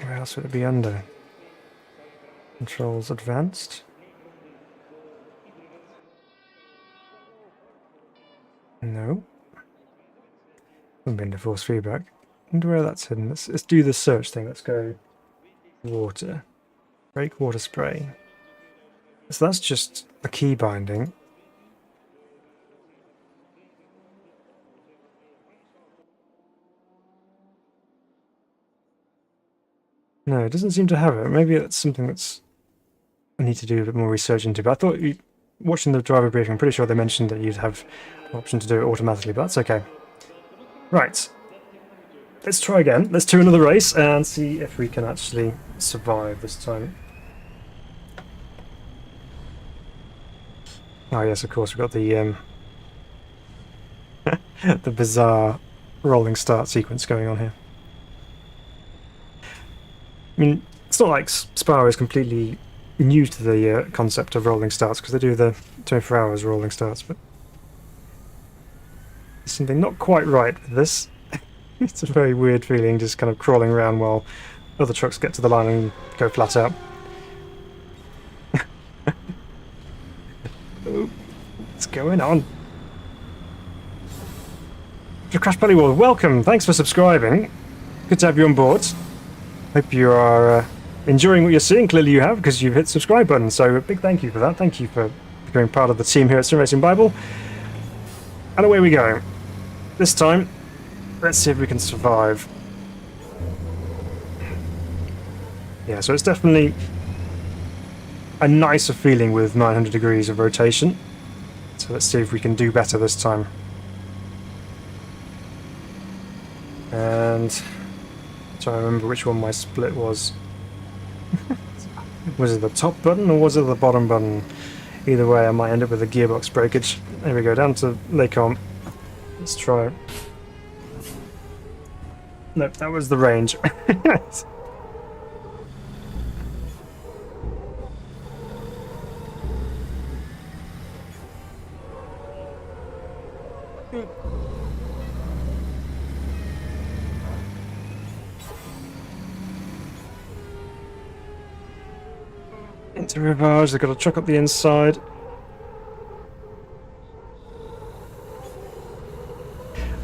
else would it be under? Controls advanced. No. Haven't been to force feedback. I wonder where that's hidden. Let's do the search thing. Let's go water. Brake water spray. So that's just the key binding. No, it doesn't seem to have it. Maybe that's something that's I need to do a bit more research into. But I thought, watching the driver briefing, I'm pretty sure they mentioned that you'd have an option to do it automatically, but that's okay. Right. Let's try again. Let's do another race and see if we can actually survive this time. Oh yes, of course, we've got the the bizarre rolling start sequence going on here. I mean, it's not like Spa is completely new to the concept of rolling starts, because they do the 24 hours rolling starts, but there's something not quite right with this. It's a very weird feeling, just kind of crawling around while other trucks get to the line and go flat out. Oh, what's going on? To Crash Pellywall, welcome! Thanks for subscribing. Good to have you on board. Hope you are enjoying what you're seeing. Clearly you have, because you've hit the subscribe button, so a big thank you for that. Thank you for becoming part of the team here at Sim Racing Bible. And away we go. this time, let's see if we can survive. Yeah, so it's definitely a nicer feeling with 900 degrees of rotation. So let's see if we can do better this time. And trying to remember which one my split was. Was it the top button or was it the bottom button? Either way, I might end up with a gearbox breakage. There we go, down to Lacombe. Let's try it. Nope, that was the range. Into Rivage, they've got to truck up the inside.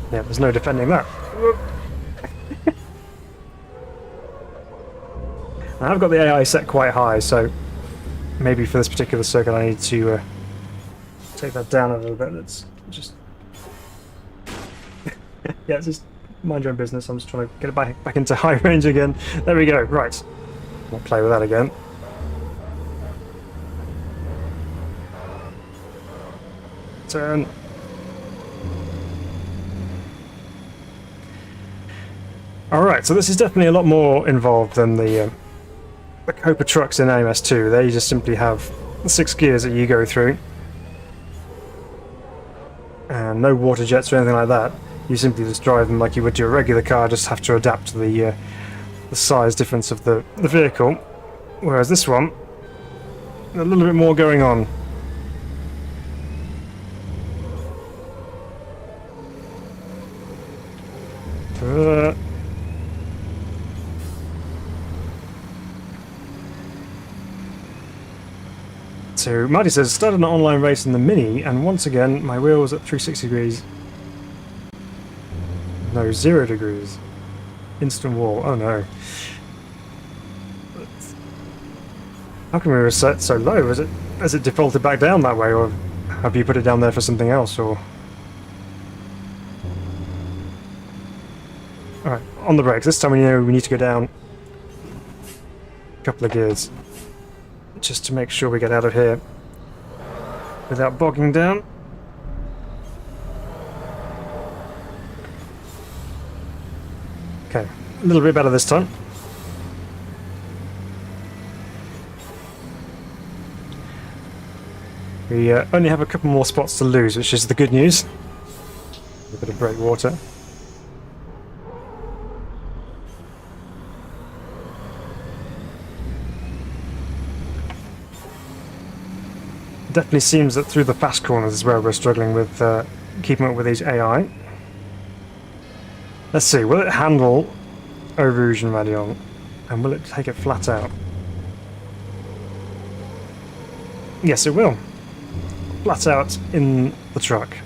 Yeah, there's no defending that. I've got the AI set quite high, so maybe for this particular circuit I need to take that down a little bit. Let's just... yeah, just mind your own business. I'm just trying to get it back into high range again. There we go, right. I'll play with that again. Turn. Alright, so this is definitely a lot more involved than the Copa trucks in AMS2. They just simply have 6 gears that you go through. And no water jets or anything like that. You simply just drive them like you would do a regular car, just have to adapt to the size difference of the vehicle. Whereas this one, a little bit more going on. So Marty says, started an online race in the Mini, and once again my wheel was at 360 degrees. No, 0 degrees. Instant wall. Oh no. How come we were set so low? Has it defaulted back down that way, or have you put it down there for something else? Or alright, on the brakes. This time we know we need to go down a couple of gears, just to make sure we get out of here without bogging down. Okay, a little bit better this time. We only have a couple more spots to lose, which is the good news. A bit of brake water. Definitely seems that through the fast corners is where we're struggling with keeping up with these AI. Let's see, will it handle Eau Rouge and Radion? And will it take it flat out? Yes, it will. Flat out in the truck.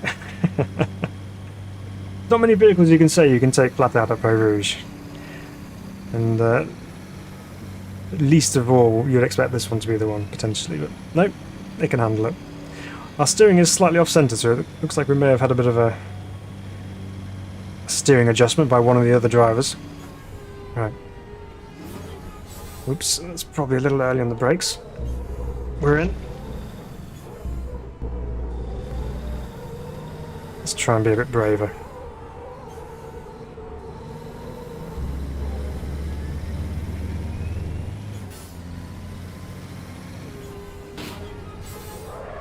Not many vehicles you can say you can take flat out up Eau Rouge. And least of all, you'd expect this one to be the one, potentially, but nope. They can handle it. Our steering is slightly off-centre, so it looks like we may have had a bit of a steering adjustment by one of the other drivers. Right. Oops, that's probably a little early on the brakes. We're in. Let's try and be a bit braver.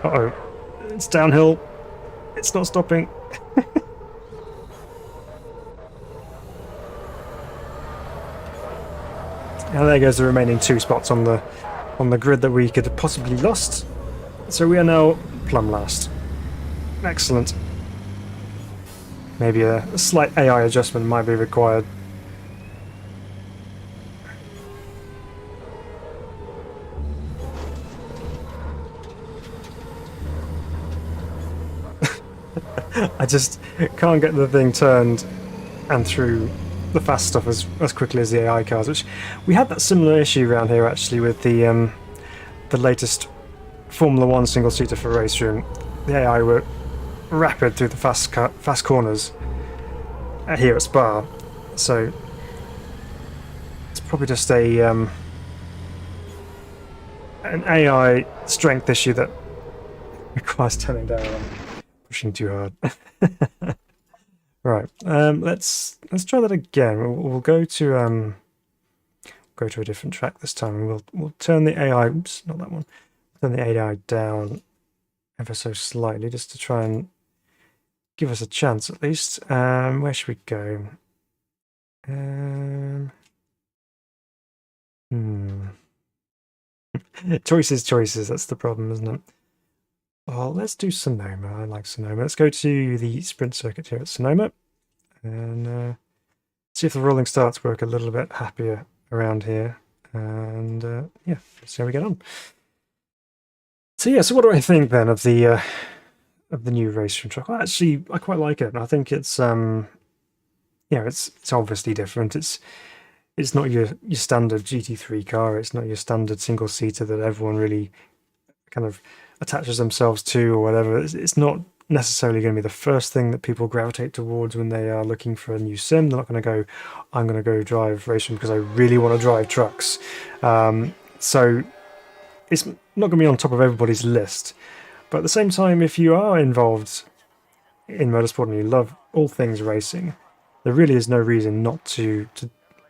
Uh-oh. It's downhill. It's not stopping. And there goes the remaining 2 spots on the grid that we could have possibly lost. So we are now plumb last. Excellent. Maybe a slight AI adjustment might be required. I just can't get the thing turned and through the fast stuff as quickly as the AI cars, which we had that similar issue around here actually with the latest Formula 1 single-seater for RaceRoom. The AI were rapid through the fast corners, here at Spa. So it's probably just a an AI strength issue that requires turning down and pushing too hard. Right, let's try that again. We'll go to a different track this time, and we'll turn the AI. Oops, not that one. Turn the AI down ever so slightly, just to try and give us a chance at least. Where should we go? Choices. That's the problem, isn't it? Well, let's do Sonoma. I like Sonoma. Let's go to the sprint circuit here at Sonoma and see if the rolling starts work a little bit happier around here. And yeah, let's see how we get on. So yeah, so what do I think then of the new RaceRoom truck? Well, actually, I quite like it. I think it's it's obviously different. It's not your standard GT3 car. It's not your standard single seater that everyone really kind of attaches themselves to or whatever. It's not necessarily going to be the first thing that people gravitate towards when they are looking for a new sim. They're not going to go, I'm going to go drive RaceRoom because I really want to drive trucks. So it's not going to be on top of everybody's list. But at the same time, if you are involved in motorsport and you love all things racing, there really is no reason not to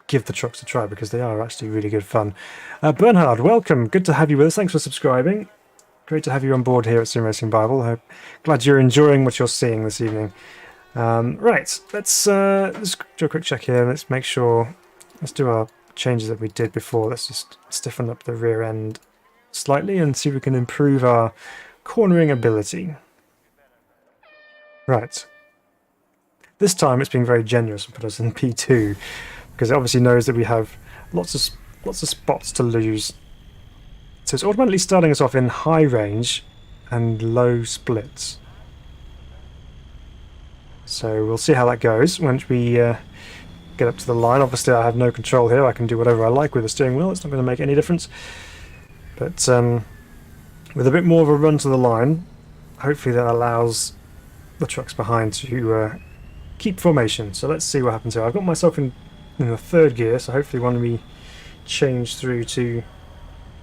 give the trucks a try, because they are actually really good fun. Bernhard, welcome. Good to have you with us. Thanks for subscribing. Great to have you on board here at Sim Racing Bible. I'm glad you're enjoying what you're seeing this evening. Right, let's do a quick check here. Let's make sure, let's do our changes that we did before. Let's just stiffen up the rear end slightly and see if we can improve our cornering ability. Right. This time it's being very generous and put us in P2, because it obviously knows that we have lots of spots to lose. So it's automatically starting us off in high range and low splits. So we'll see how that goes once we get up to the line. Obviously I have no control here. I can do whatever I like with the steering wheel. It's not going to make any difference. But with a bit more of a run to the line, hopefully that allows the trucks behind to keep formation. So let's see what happens here. I've got myself in the third gear, so hopefully when we change through to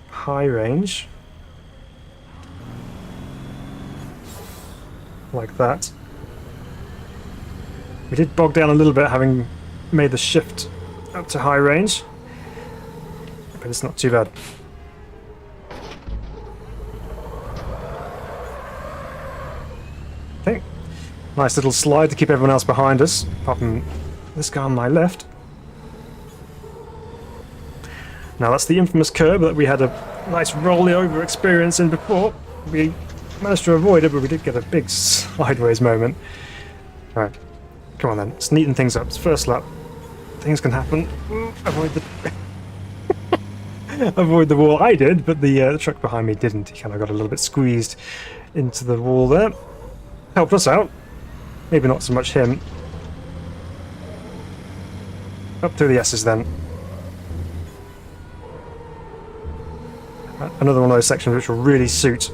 high range, like that. We did bog down a little bit having made the shift up to high range, but it's not too bad. Okay, nice little slide to keep everyone else behind us, apart from this guy on my left. Now that's the infamous curb that we had a nice rolly over experience in before. We managed to avoid it, but we did get a big sideways moment. Alright, come on then, let's neaten things up. It's first lap. Things can happen. Ooh, avoid the avoid the wall. I did, but the truck behind me didn't. He kind of got a little bit squeezed into the wall there. Helped us out. Maybe not so much him. Up through the S's then. Another one of those sections which will really suit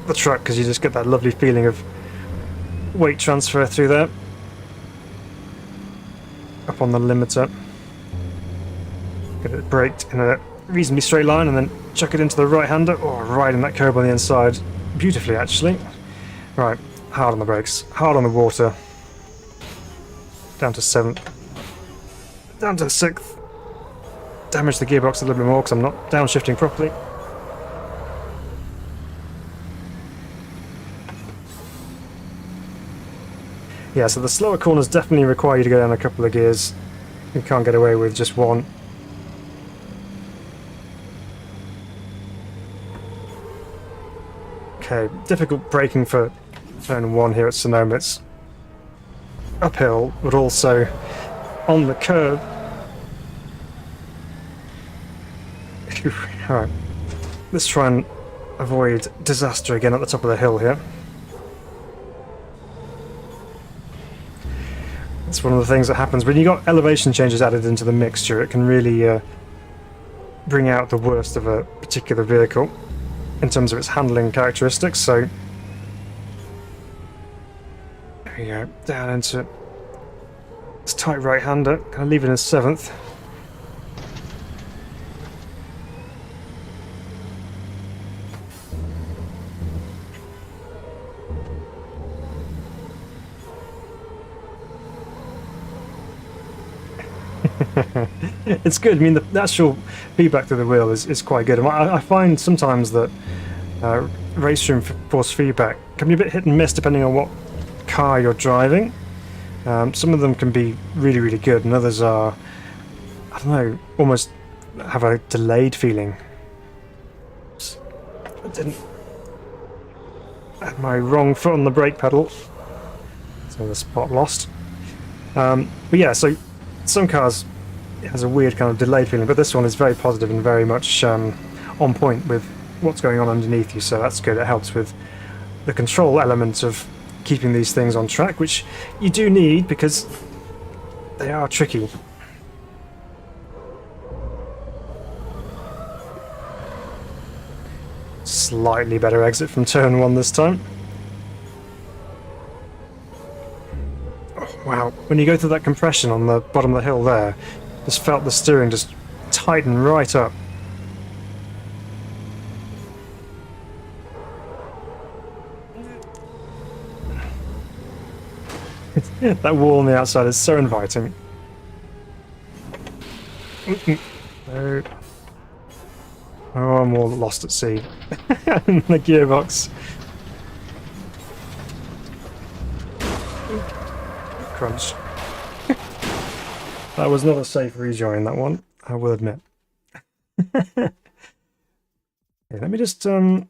the truck, because you just get that lovely feeling of weight transfer through there. Up on the limiter. Get it braked in a reasonably straight line and then chuck it into the right-hander. Oh, riding that curb on the inside. Beautifully, actually. Right, hard on the brakes, hard on the water. Down to 7th. Down to 6th. Damage the gearbox a little bit more because I'm not downshifting properly. Yeah, so the slower corners definitely require you to go down a couple of gears. You can't get away with just one. Okay, difficult braking for turn 1 here at Sonoma. It's uphill, but also on the curve. Alright, let's try and avoid disaster again at the top of the hill here. It's one of the things that happens when you got elevation changes added into the mixture. It can really bring out the worst of a particular vehicle in terms of its handling characteristics. So there we go, down into It's tight right-hander. Kind of leave it in 7th. It's good. I mean, the actual feedback to the wheel is quite good. And I find sometimes that RaceRoom force feedback can be a bit hit and miss depending on what car you're driving. Some of them can be really, really good, and others are, I don't know, almost have a delayed feeling. I didn't had my wrong foot on the brake pedal, so the spot lost. But yeah, so some cars it has a weird kind of delayed feeling, but this one is very positive and very much on point with what's going on underneath you, so that's good. It helps with the control element of keeping these things on track, which you do need because they are tricky. Slightly better exit from turn 1 this time. Oh, wow, when you go through that compression on the bottom of the hill there, just felt the steering just tighten right up. That wall on the outside is so inviting. No. Oh, I'm all lost at sea. The gearbox. Crunch. That was not a safe rejoin, that one, I will admit. Okay, let me just I'm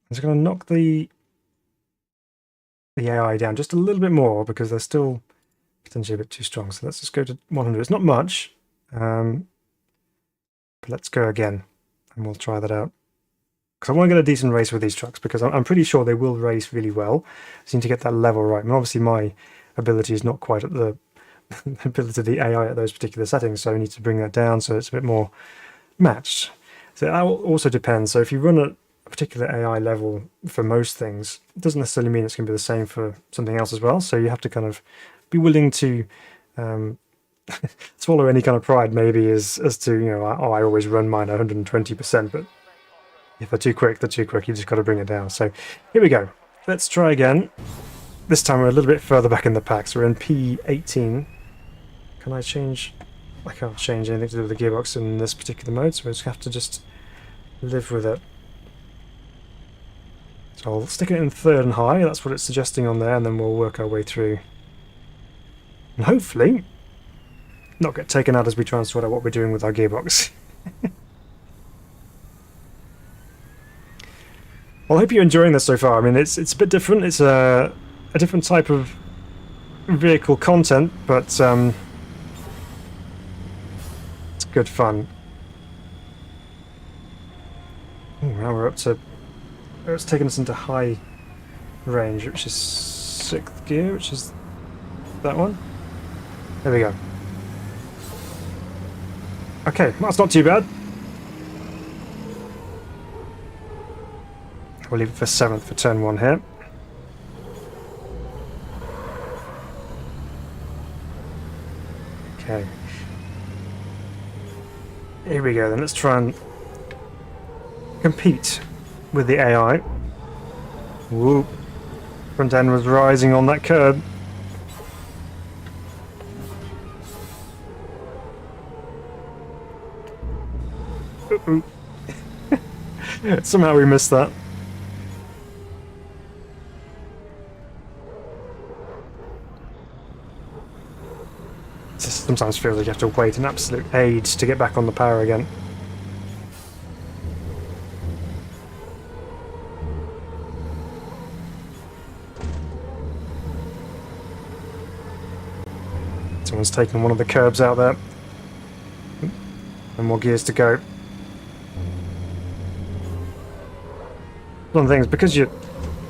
just going to knock the AI down just a little bit more because they're still potentially a bit too strong. So let's just go to 100. It's not much, but let's go again and we'll try that out. Because I want to get a decent race with these trucks because I'm pretty sure they will race really well. I just need to get that level right. I mean, obviously my ability is not quite at the ability of the AI at those particular settings, so I need to bring that down so it's a bit more matched. So that also depends. So if you run at a particular AI level for most things, it doesn't necessarily mean it's going to be the same for something else as well. So you have to kind of be willing to swallow any kind of pride, maybe, as to, you know, oh, I always run mine at 120%, but if they're too quick, they're too quick. You just got to bring it down. So here we go. Let's try again. This time we're a little bit further back in the pack, so we're in P18. Can I change? I can't change anything to do with the gearbox in this particular mode, so we just have to just live with it. So I'll stick it in 3rd and high, that's what it's suggesting on there, and then we'll work our way through. And hopefully not get taken out as we try and sort out what we're doing with our gearbox. Well, I hope you're enjoying this so far. I mean, it's a bit different. It's a different type of vehicle content, but it's good fun. Ooh, now we're up to... It's taken us into high range, which is 6th gear, which is that one. There we go. Okay, well, that's not too bad. We'll leave it for 7th for turn 1 here. Okay. Here we go then, let's try and compete with the AI. Whoop. Front end was rising on that curb. Uh-oh. Somehow we missed that. It sometimes feels like you have to wait an absolute age to get back on the power again. Someone's taken one of the curbs out there. And more gears to go. One of the things, because you're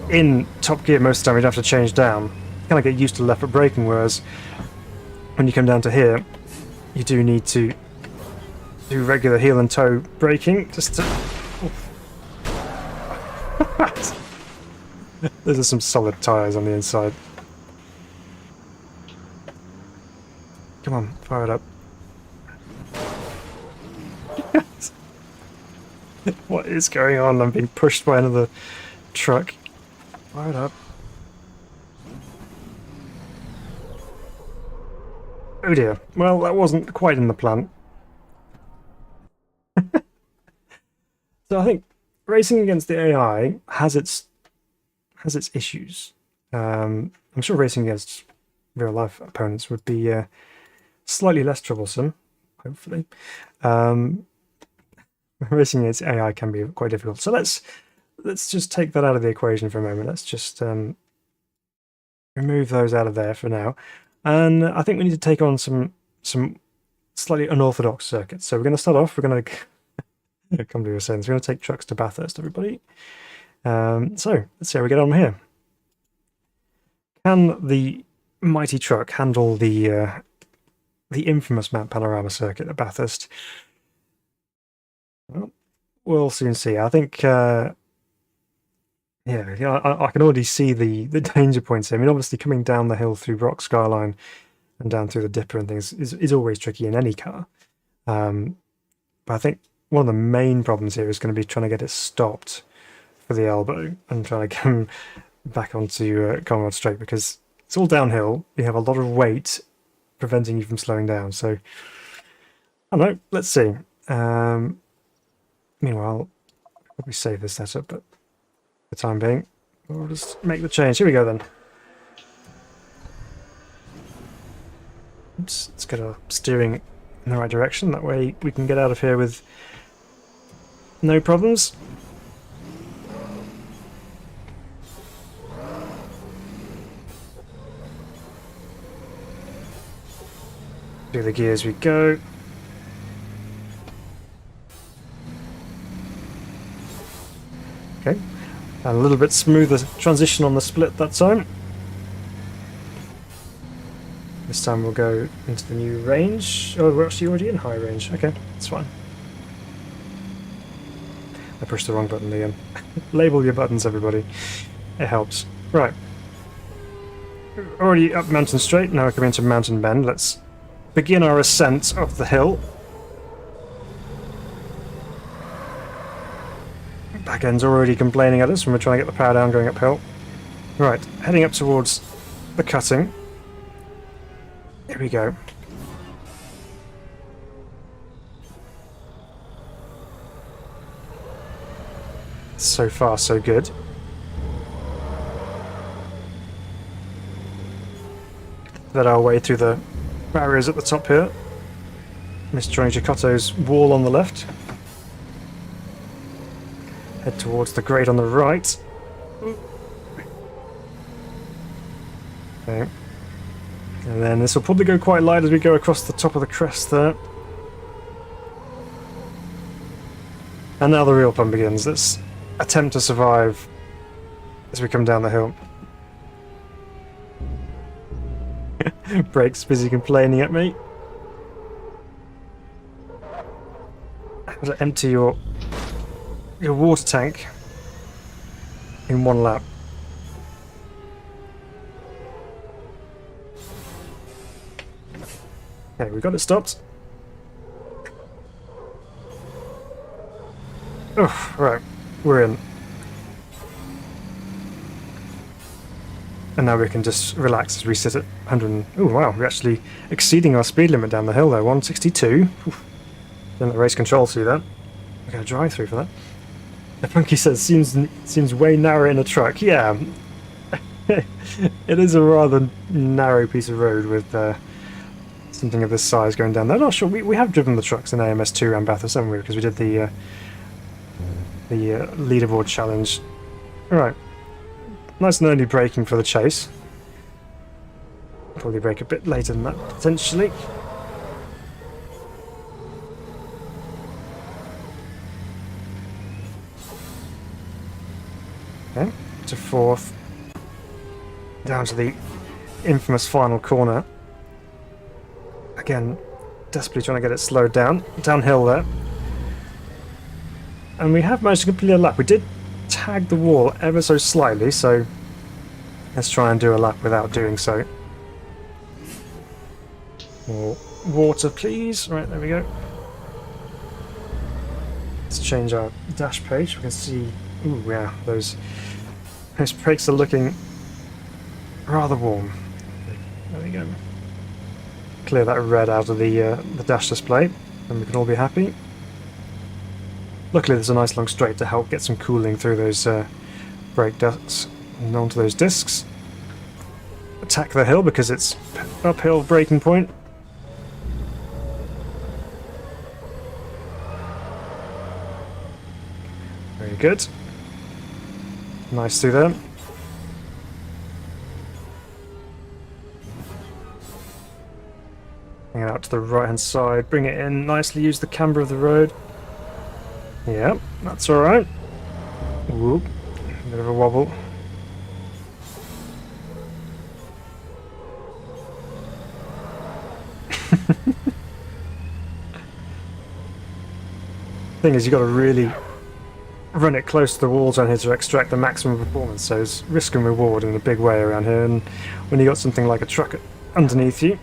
in top gear most of the time, you don't have to change down. You kind of get used to left foot braking, whereas when you come down to here, you do need to do regular heel and toe braking just to... Those are some solid tyres on the inside. Come on, fire it up. What is going on? I'm being pushed by another truck. Fire it up. Oh dear. Well, that wasn't quite in the plan. So I think racing against the AI has its issues. I'm sure racing against real life opponents would be slightly less troublesome, hopefully. Racing against AI can be quite difficult. So let's just take that out of the equation for a moment. Let's just remove those out of there for now. And I think we need to take on some slightly unorthodox circuits. So we're going to start off. We're going to come to your sense. We're going to take trucks to Bathurst, everybody. So let's see how we get on here. Can the mighty truck handle the infamous Mount Panorama circuit at Bathurst? Well, we'll soon see. I think, I can already see the danger points here. I mean, obviously coming down the hill through Rock Skyline and down through the Dipper and things is always tricky in any car. But I think one of the main problems here is going to be trying to get it stopped for the elbow and trying to come back onto Conrad Straight, because it's all downhill. You have a lot of weight preventing you from slowing down. So, I don't know. Let's see. Meanwhile, I'll probably save this setup, but for the time being, we'll just make the change. Here we go then. Oops, let's get our steering in the right direction. That way we can get out of here with no problems. Through the gears we go. Okay, and a little bit smoother transition on the split that time. This time we'll go into the new range. Oh, we're actually already in high range. Okay, that's fine. I pushed the wrong button again. Label your buttons, everybody. It helps. Right. Already up Mountain Straight, now we're coming into Mountain Bend. Let's begin our ascent of the hill. Back end's already complaining at us when we're trying to get the power down going uphill. Right, heading up towards the cutting. Here we go. So far, so good. Let our way through the barriers at the top here. Mr. Johnny Giacotto's wall on the left. Head towards the grade on the right. Okay. And then this will probably go quite light as we go across the top of the crest there. And now the real fun begins. Let's attempt to survive as we come down the hill. Brake's busy complaining at me. How to empty your water tank in one lap. Okay, we got it stopped. Oh, right, we're in. And now we can just relax as we sit at 100. Oh wow, we're actually exceeding our speed limit down the hill there, 162. Oof. Didn't let race control see that. We got a drive through for that. The Funky says seems way narrow in a truck. Yeah, it is a rather narrow piece of road with something of this size going down there. Not sure. We have driven the trucks in AMS2 around Bathurst, haven't we? Because we did the leaderboard challenge. All right. Nice and early braking for the chase. Probably brake a bit later than that, potentially. Okay, to fourth. Down to the infamous final corner. Again, desperately trying to get it slowed down. Downhill there. And we have managed to complete a lap. We did tag the wall ever so slightly, so let's try and do a lap without doing so. More water, please. Right, there we go. Let's change our dash page. We can see, ooh, yeah, those brakes are looking rather warm. There we go. Clear that red out of the dash display, and we can all be happy. Luckily, there's a nice long straight to help get some cooling through those brake ducts and onto those discs. Attack the hill because it's uphill braking point. Very good. Nice through there. Bring it out to the right hand side, bring it in nicely, use the camber of the road. Yeah, that's alright. Whoop, bit of a wobble. Thing is, you've got to really run it close to the walls around here to extract the maximum performance, so it's risk and reward in a big way around here, and when you got something like a truck underneath you,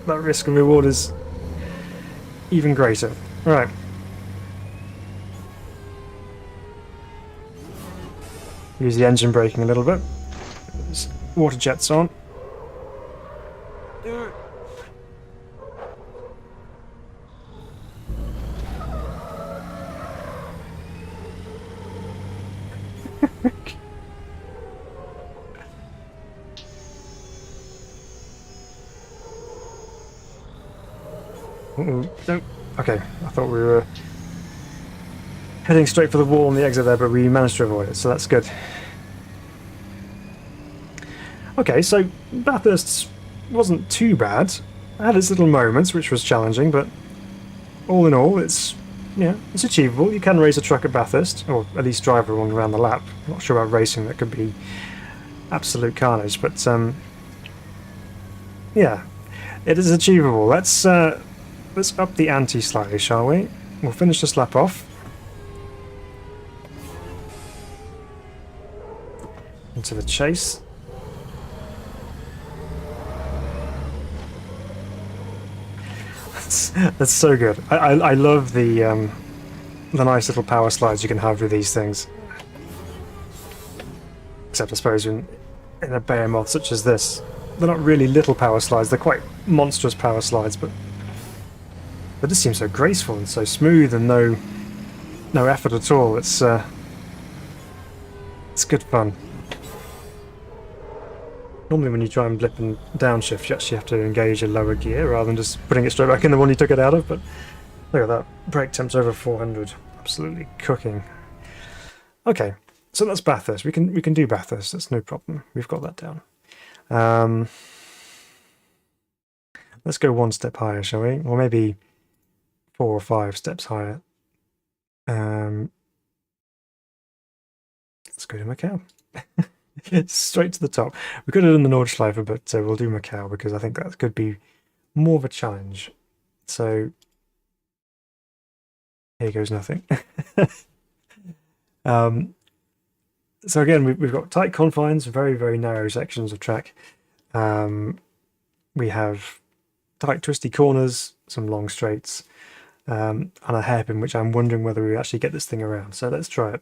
that risk and reward is even greater. Right. Use the engine braking a little bit. There's water jets on. Nope. Okay, I thought we were heading straight for the wall on the exit there, but we managed to avoid it, so that's good. Okay, so Bathurst wasn't too bad. It had its little moments, which was challenging, but all in all, it's achievable. You can race a truck at Bathurst, or at least drive one around the lap. I'm not sure about racing; that could be absolute carnage. But yeah, it is achievable. Let's up the ante slightly, shall we? We'll finish this lap off. Into the chase. That's so good. I love the nice little power slides you can have with these things. Except I suppose in a behemoth such as this, they're not really little power slides. They're quite monstrous power slides, but they just seem so graceful and so smooth and no effort at all. It's good fun. Normally when you try and blip and downshift, you actually have to engage a lower gear rather than just putting it straight back in the one you took it out of, but look at that. Brake temp's over 400. Absolutely cooking. Okay, so that's Bathurst. We can do Bathurst, that's no problem. We've got that down. Let's go one step higher, shall we? Or maybe 4 or 5 steps higher. Let's go to Macau. Straight to the top. We could have done the Nordschleife, but we'll do Macau because I think that could be more of a challenge. So here goes nothing. So again, we've got tight confines, very, very narrow sections of track. We have tight, twisty corners, some long straights, and a hairpin, which I'm wondering whether we actually get this thing around. So let's try it.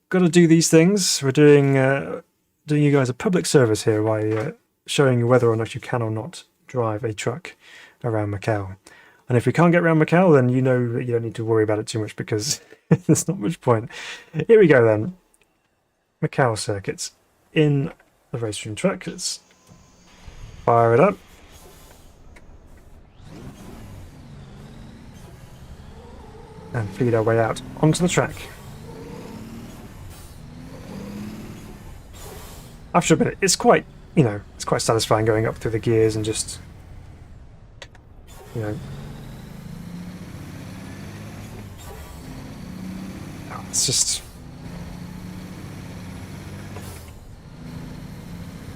Got to do these things. We're doing you guys a public service here by showing you whether or not you can or not drive a truck around Macau. And if we can't get around Macau, then you know that you don't need to worry about it too much because there's not much point. Here we go then. Macau circuits in the RaceRoom truck. Let's fire it up. And feed our way out onto the track. After a bit, it's quite satisfying going up through the gears and just, it's just,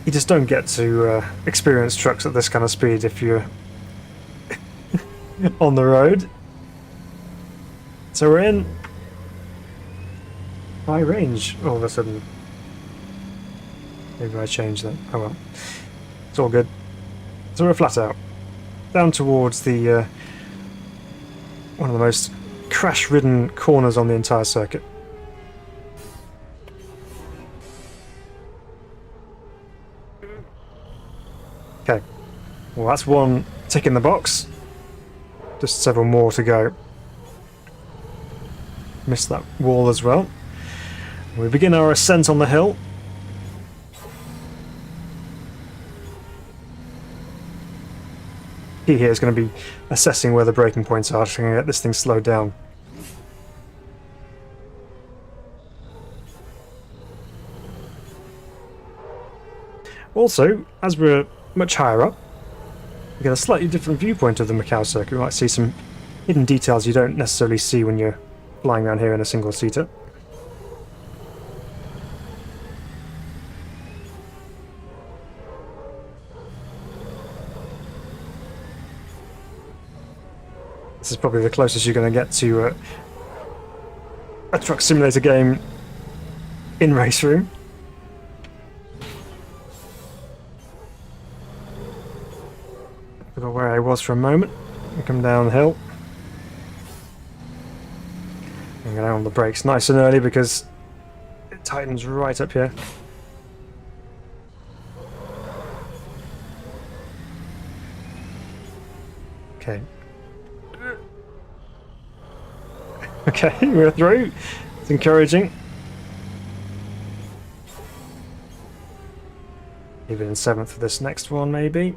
you just don't get to experience trucks at this kind of speed if you're on the road. So we're in high range all of a sudden. Maybe I changed that. Oh well. It's all good. So we're flat out. Down towards the one of the most crash-ridden corners on the entire circuit. Okay. Well, that's one tick in the box. Just several more to go. Missed that wall as well. We begin our ascent on the hill. Key here is going to be assessing where the braking points are, trying to get this thing slowed down. Also, as we're much higher up, we get a slightly different viewpoint of the Macau circuit. We might see some hidden details you don't necessarily see when you're flying around here in a single-seater. This is probably the closest you're going to get to a truck simulator game in RaceRoom. Forgot where I was for a moment. I come downhill. I'm going on the brakes nice and early because it tightens right up here. Okay. Okay, we're through. It's encouraging. Even in 7th for this next one, maybe.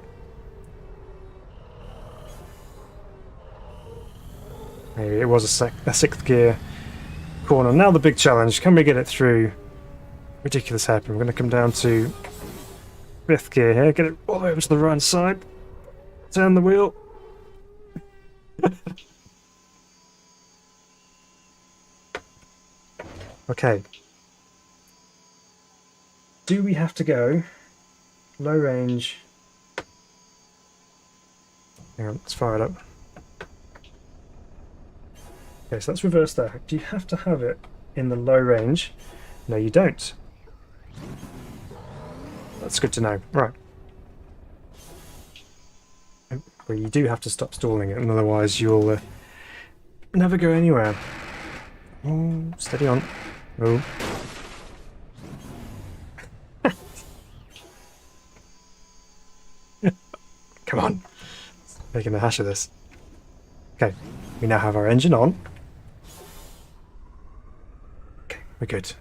Maybe it was a 6th gear corner. Now the big challenge. Can we get it through ridiculous hairpin? We're going to come down to 5th gear here. Get it all the way over to the right side. Turn the wheel. Okay. Do we have to go low range? Hang on, let's fire it up. Okay, so let's reverse that. Do you have to have it in the low range? No, you don't. That's good to know. Right. Well, you do have to stop stalling it, and otherwise you'll never go anywhere. Oh, steady on. Oh. Come on. Making a hash of this. Okay, we now have our engine on. Okay, we're good.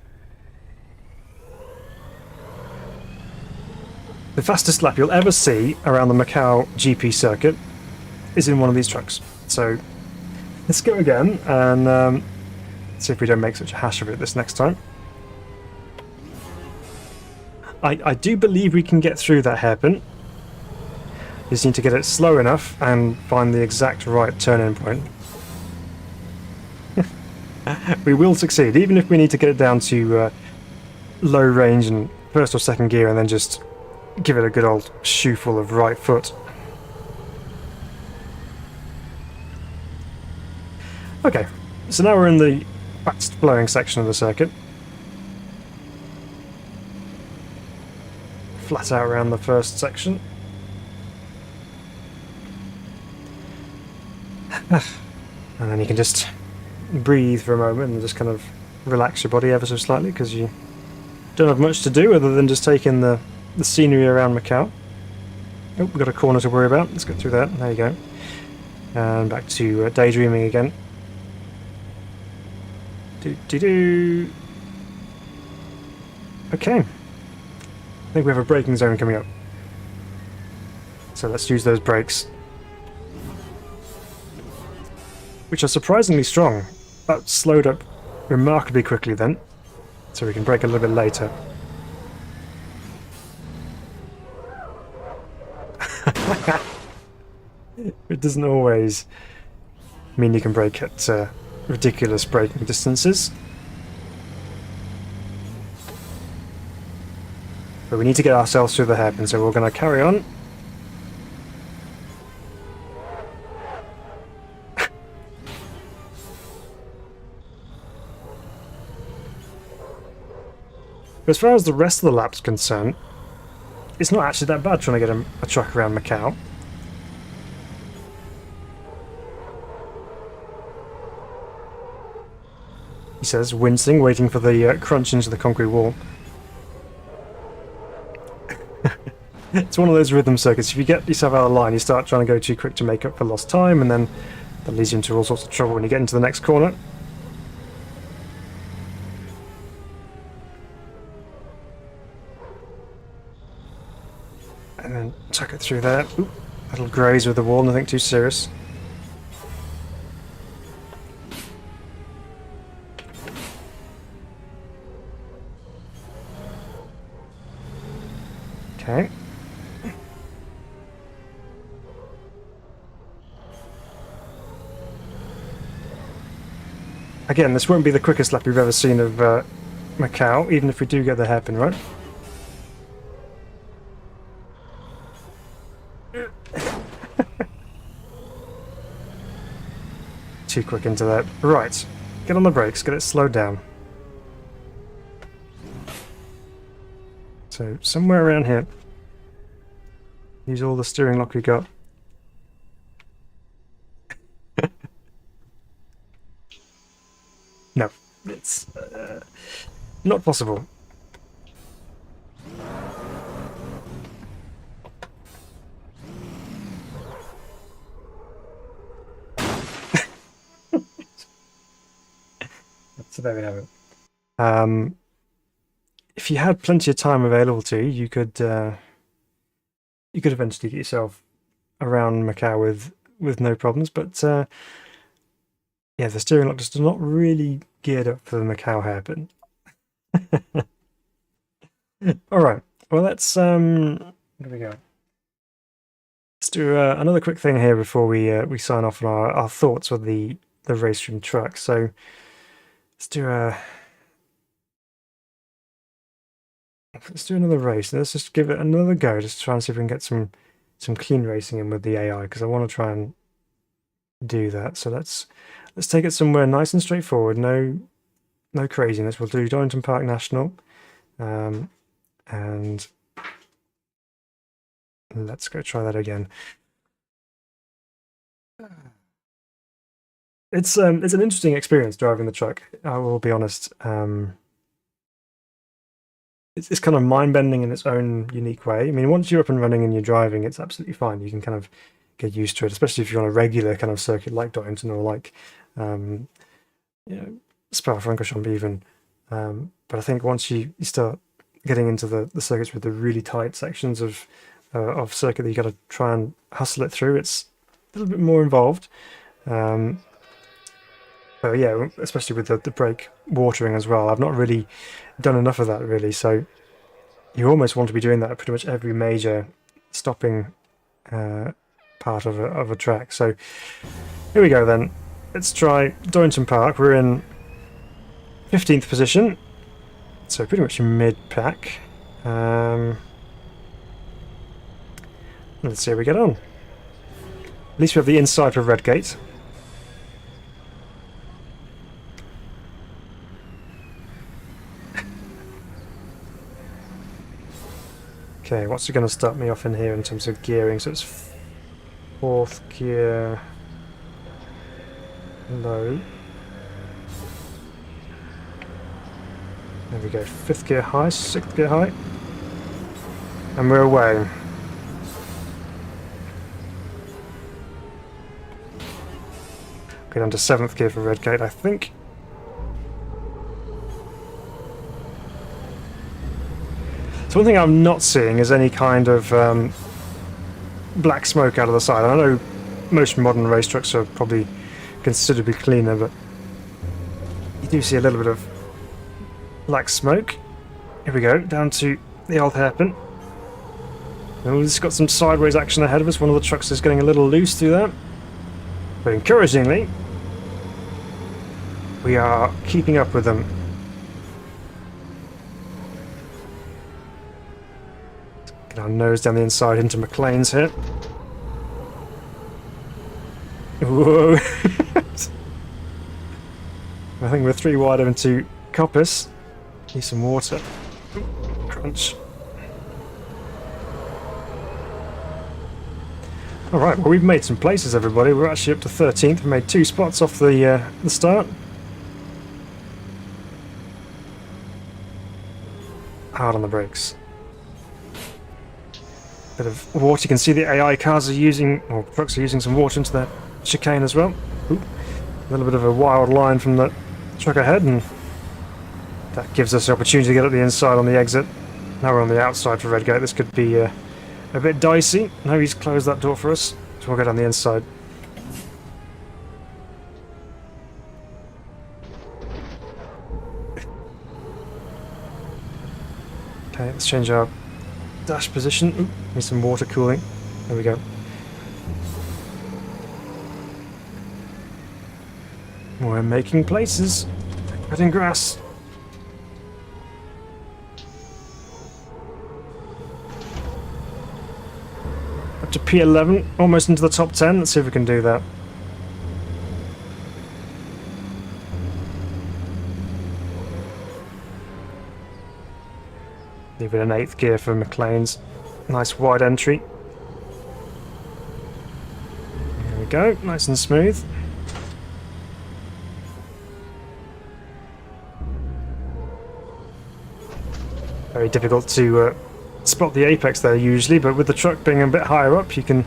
The fastest lap you'll ever see around the Macau GP circuit is in one of these trucks. So let's go again and see if we don't make such a hash of it this next time. I do believe we can get through that hairpin. You just need to get it slow enough and find the exact right turn-in point. We will succeed, even if we need to get it down to low range and 1st or 2nd gear and then just give it a good old shoeful of right foot. Okay, so now we're in the fast flowing section of the circuit. Flat out around the first section. And then you can just breathe for a moment and just kind of relax your body ever so slightly because you don't have much to do other than just take in the scenery around Macau. Oh, we've got a corner to worry about. Let's get through that. There you go. And back to daydreaming again. Do-do-do. Okay. I think we have a braking zone coming up. So let's use those brakes. Which are surprisingly strong. That slowed up remarkably quickly then. So we can brake a little bit later. It doesn't always mean you can brake at ridiculous braking distances. But we need to get ourselves through the hairpin, so we're going to carry on. But as far as the rest of the lap's concerned, it's not actually that bad trying to get a truck around Macau. he says, wincing, waiting for the crunch into the concrete wall. It's one of those rhythm circuits. If you get yourself out of line, you start trying to go too quick to make up for lost time, and then that leads you into all sorts of trouble when you get into the next corner. And then tuck it through there. Oop, little graze with the wall, nothing too serious. Okay. Again, this won't be the quickest lap we've ever seen of Macau, even if we do get the hairpin right. Too quick into that. Right, get on the brakes, get it slowed down. So, somewhere around here. Use all the steering lock we got. No, it's not possible. So there we have it. If you had plenty of time available to you, you could eventually get yourself around Macau with no problems, but yeah, the steering lock just is not really geared up for the Macau hairpin. Alright, well let's where do we go? Let's do another quick thing here before we sign off on our thoughts with the RaceRoom truck. So let's do another race. Let's just give it another go, just to try and see if we can get some clean racing in with the AI, because I want to try and do that. So let's take it somewhere nice and straightforward. No craziness. We'll do Donington Park National, and let's go try that again. It's an interesting experience driving the truck, I will be honest. It's kind of mind-bending in its own unique way. I mean, once you're up and running and you're driving, it's absolutely fine. You can kind of get used to it, especially if you're on a regular kind of circuit like Donington or like Spa-Francorchamps even. But I think once you start getting into the circuits with the really tight sections of circuit that you got to try and hustle it through, it's a little bit more involved. But yeah, especially with the brake watering as well. I've not really done enough of that really, so you almost want to be doing that at pretty much every major stopping part of a track. So here we go then. Let's try Donington Park. We're in 15th position, so pretty much mid-pack. Let's see how we get on. At least we have the inside for Redgate. Okay, what's it going to start me off in here in terms of gearing? So it's 4th gear low. There we go, 5th gear high, 6th gear high. And we're away. Okay, down to 7th gear for Redgate, I think. So one thing I'm not seeing is any kind of black smoke out of the side. I know most modern race trucks are probably considerably cleaner, but you do see a little bit of black smoke. Here we go, down to the old hairpin. And we've just got some sideways action ahead of us. One of the trucks is getting a little loose through that. But encouragingly, we are keeping up with them. Get our nose down the inside into McLean's here. Whoa! I think we're 3 wide into Coppice. Need some water. Crunch. Alright, well we've made some places everybody. We're actually up to 13th. We made 2 spots off the start. hard on the brakes. Bit of water. You can see the AI cars are using, or trucks are using some water into the chicane as well. Ooh, a little bit of a wild line from the truck ahead, and that gives us the opportunity to get up the inside on the exit. Now we're on the outside for Redgate. This could be a bit dicey. No, he's closed that door for us, so we'll go down the inside. Okay, let's change our dash position. Ooh, need some water cooling. There we go. We're making places. Cutting grass. Up to P11, almost into the top 10. Let's see if we can do that. Leave it in 8th gear for McLean's. Nice wide entry. There we go, nice and smooth. Very difficult to spot the apex there usually, but with the truck being a bit higher up you can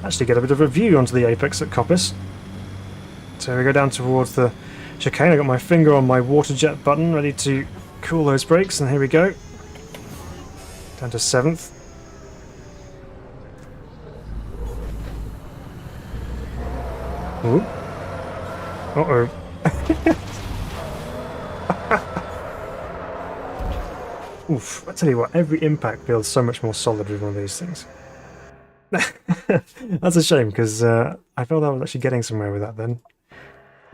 actually get a bit of a view onto the apex at Coppice. So we go down towards the chicane. I got my finger on my water jet button ready to cool those brakes, and here we go. Down to 7th. Ooh. Uh-oh. Oof, I tell you what, every impact feels so much more solid with one of these things. That's a shame, because I felt I was actually getting somewhere with that then.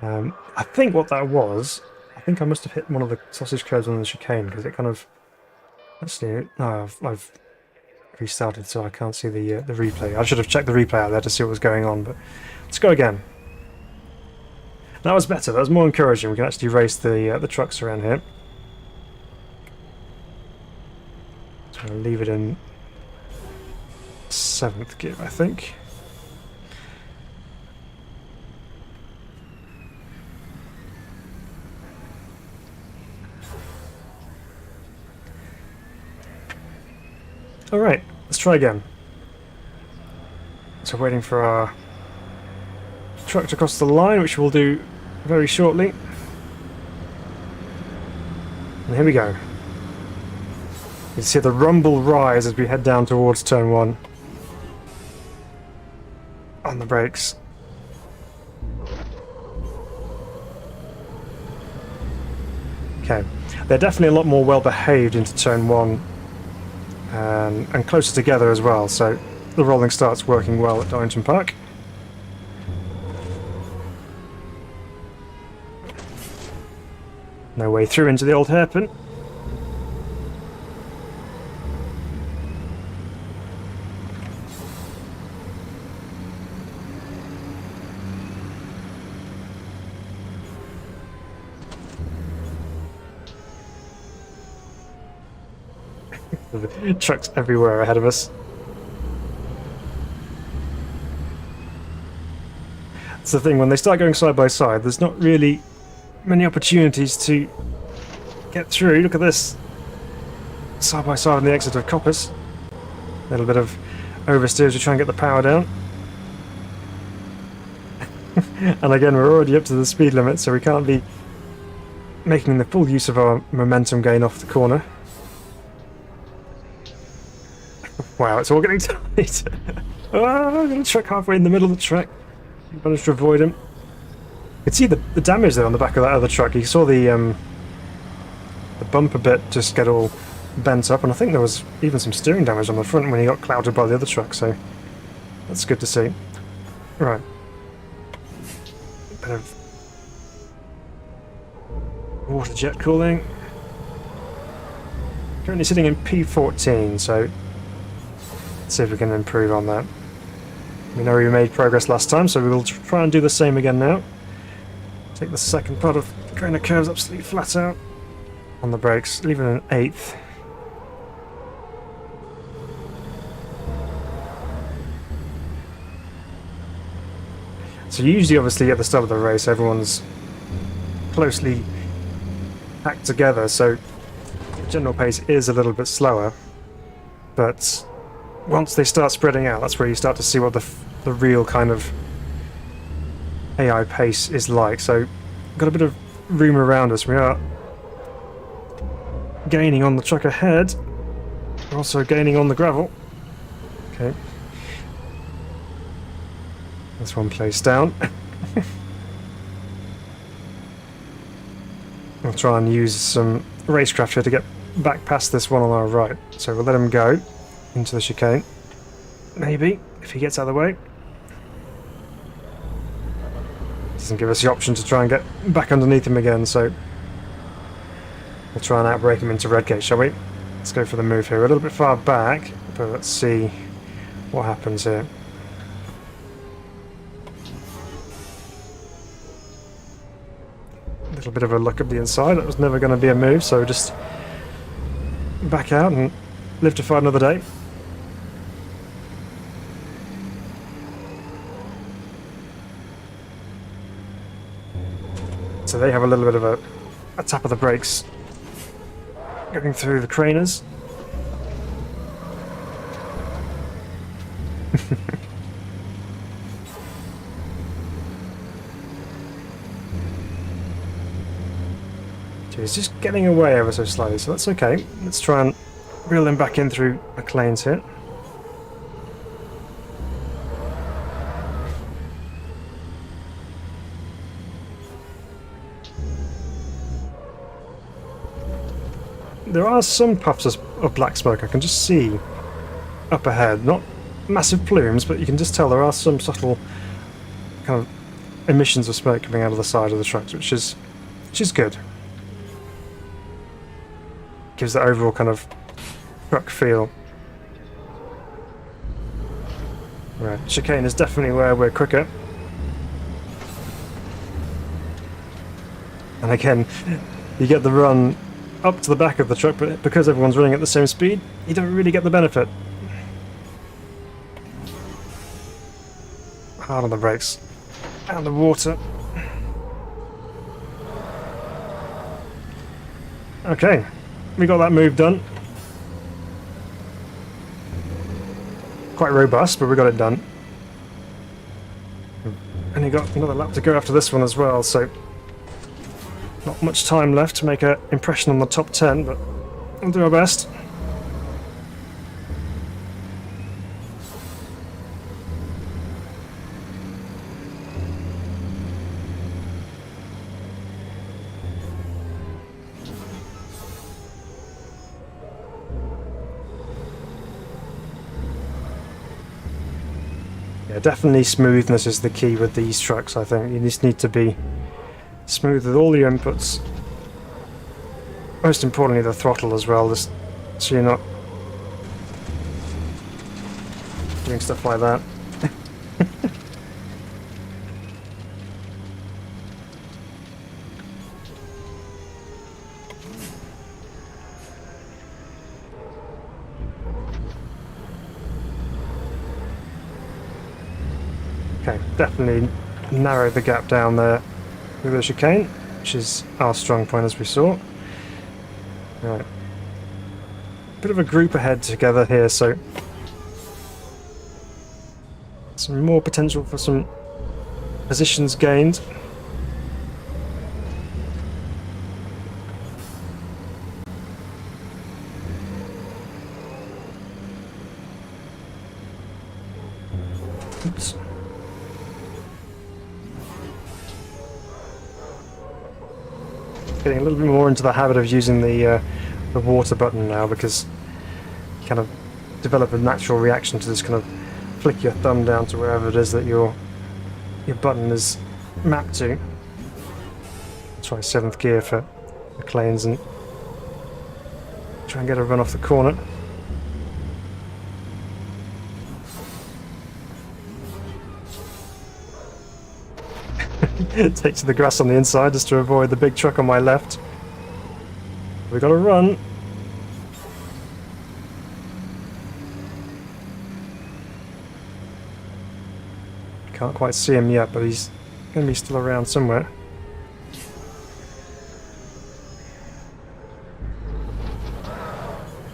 I think what that was, I think I must have hit one of the sausage curbs on the chicane, because it kind of... Actually, no, I've restarted, so I can't see the replay. I should have checked the replay out there to see what was going on, but let's go again. That was better. That was more encouraging. We can actually race the trucks around here. So I'll leave it in 7th gear, I think. Alright, let's try again. So waiting for our truck to cross the line, which we'll do very shortly. And here we go. You can see the rumble rise as we head down towards turn 1. On the brakes. Okay, they're definitely a lot more well behaved into turn 1. And closer together as well, so the rolling start's working well at Donington Park. No way through into the old hairpin. Trucks everywhere ahead of us. That's the thing, when they start going side by side, there's not really many opportunities to get through. Look at this. Side by side on the exit of Coppice. A little bit of oversteer as we try and get the power down. And again, we're already up to the speed limit, so we can't be making the full use of our momentum gain off the corner. Wow, it's all getting tight. Oh, I'm going to truck halfway in the middle of the track. Managed to avoid him. You can see the damage there on the back of that other truck. You saw the bumper bit just get all bent up, and I think there was even some steering damage on the front when he got clouded by the other truck, so that's good to see. Right. Bit of water jet cooling. Currently sitting in P14, so let's see if we can improve on that. We know we made progress last time, so we will try and do the same again now. Take the second part of going the curves absolutely flat out on the brakes, leaving an 8th. So usually, obviously, at the start of the race, everyone's closely packed together, so general pace is a little bit slower, but once they start spreading out, that's where you start to see what the real kind of AI pace is like. So got a bit of room around us. We are gaining on the truck ahead. We're also gaining on the gravel. Okay. That's one place down. I'll try and use some racecraft here to get back past this one on our right. So we'll let him go into the chicane. Maybe, if he gets out of the way. Doesn't give us the option to try and get back underneath him again, so we'll try and outbrake him into Redgate, shall we? Let's go for the move here. We're a little bit far back, but let's see what happens here. A little bit of a look at the inside. That was never going to be a move, so just back out and live to fight another day. So they have a little bit of a tap of the brakes going through the craners. He's just getting away ever so slightly, so that's okay. Let's try and reel him back in through McLean's here. There are some puffs of black smoke I can just see up ahead. Not massive plumes, but you can just tell there are some subtle kind of emissions of smoke coming out of the side of the trucks, which is good. Gives that overall kind of truck feel. Right, chicane is definitely where we're quicker. And again, you get the run up to the back of the truck, but because everyone's running at the same speed, you don't really get the benefit. Hard on the brakes. And the water. Okay, we got that move done. Quite robust, but we got it done. And you got another lap to go after this one as well, so not much time left to make an impression on the top 10, but we'll do our best. Yeah, definitely smoothness is the key with these trucks, I think. You just need to be smooth with all the inputs. Most importantly, the throttle as well, just so you're not doing stuff like that. Okay, definitely narrow the gap down there with the chicane, which is our strong point as we saw. Right. Bit of a group ahead together here, so some more potential for some positions gained. Oops. Getting a little bit more into the habit of using the water button now, because you kind of develop a natural reaction to this kind of flick your thumb down to wherever it is that your button is mapped to. Try 7th gear for McLean's and try and get a run off the corner. Take to the grass on the inside just to avoid the big truck on my left. We got to run. Can't quite see him yet, but he's going to be still around somewhere.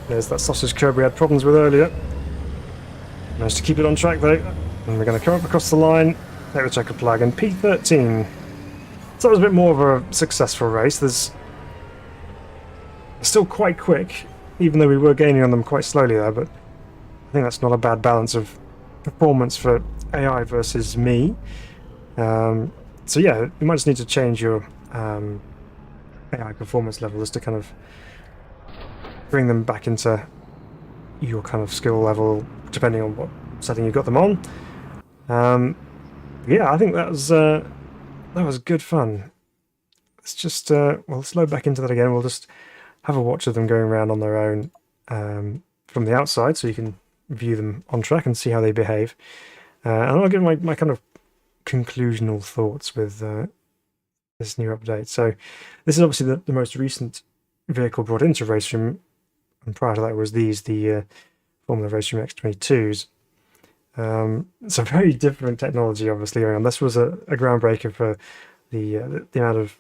There's that sausage curb we had problems with earlier. Managed to keep it on track though. And we're going to come up across the line, take the checkered flag, and P13. So that was a bit more of a successful race. There's still quite quick, even though we were gaining on them quite slowly there, but I think that's not a bad balance of performance for AI versus me. So yeah, you might just need to change your AI performance levels to kind of bring them back into your kind of skill level, depending on what setting you've got them on. Yeah, I think that was good fun. Let's just let's load back into that again. We'll just have a watch of them going around on their own from the outside, so you can view them on track and see how they behave. And I'll give my kind of conclusional thoughts with this new update. So this is obviously the most recent vehicle brought into RaceRoom, and prior to that was the Formula RaceRoom X22s. It's a very different technology, obviously, and this was a groundbreaker for the amount of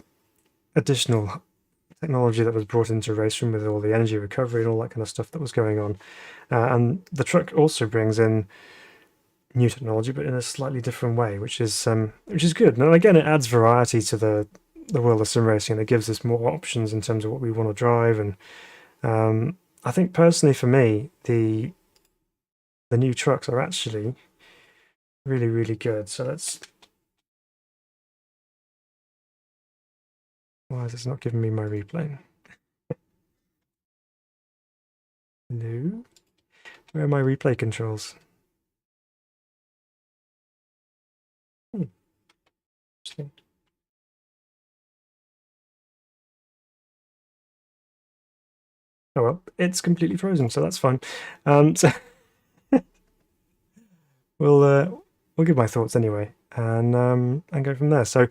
additional technology that was brought into RaceRoom with all the energy recovery and all that kind of stuff that was going on. And the truck also brings in new technology, but in a slightly different way, which is good. And again, it adds variety to the world of sim racing. It gives us more options in terms of what we want to drive. And I think personally, for me, the new trucks are actually really, really good. So let's. Why is this not giving me my replay? No. Where are my replay controls? Interesting. Oh well, it's completely frozen, so that's fine. So we'll give my thoughts anyway, and go from there. So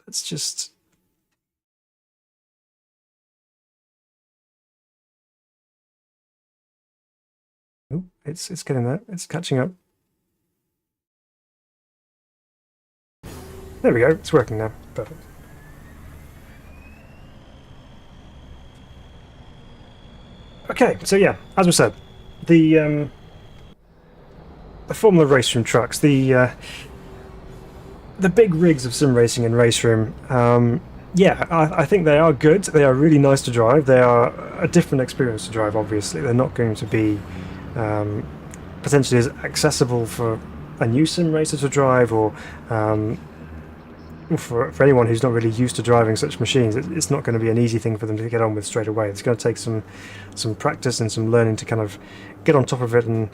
let's just. Oh, it's getting there. It's catching up. There we go. It's working now. Perfect. Okay, so yeah, as we said, the Formula RaceRoom trucks, the big rigs of sim racing in RaceRoom. Yeah, I think they are good. They are really nice to drive. They are a different experience to drive. Obviously, they're not going to be potentially as accessible for a new sim racer to drive, or for anyone who's not really used to driving such machines. It's not going to be an easy thing for them to get on with straight away. It's going to take some practice and some learning to kind of get on top of it and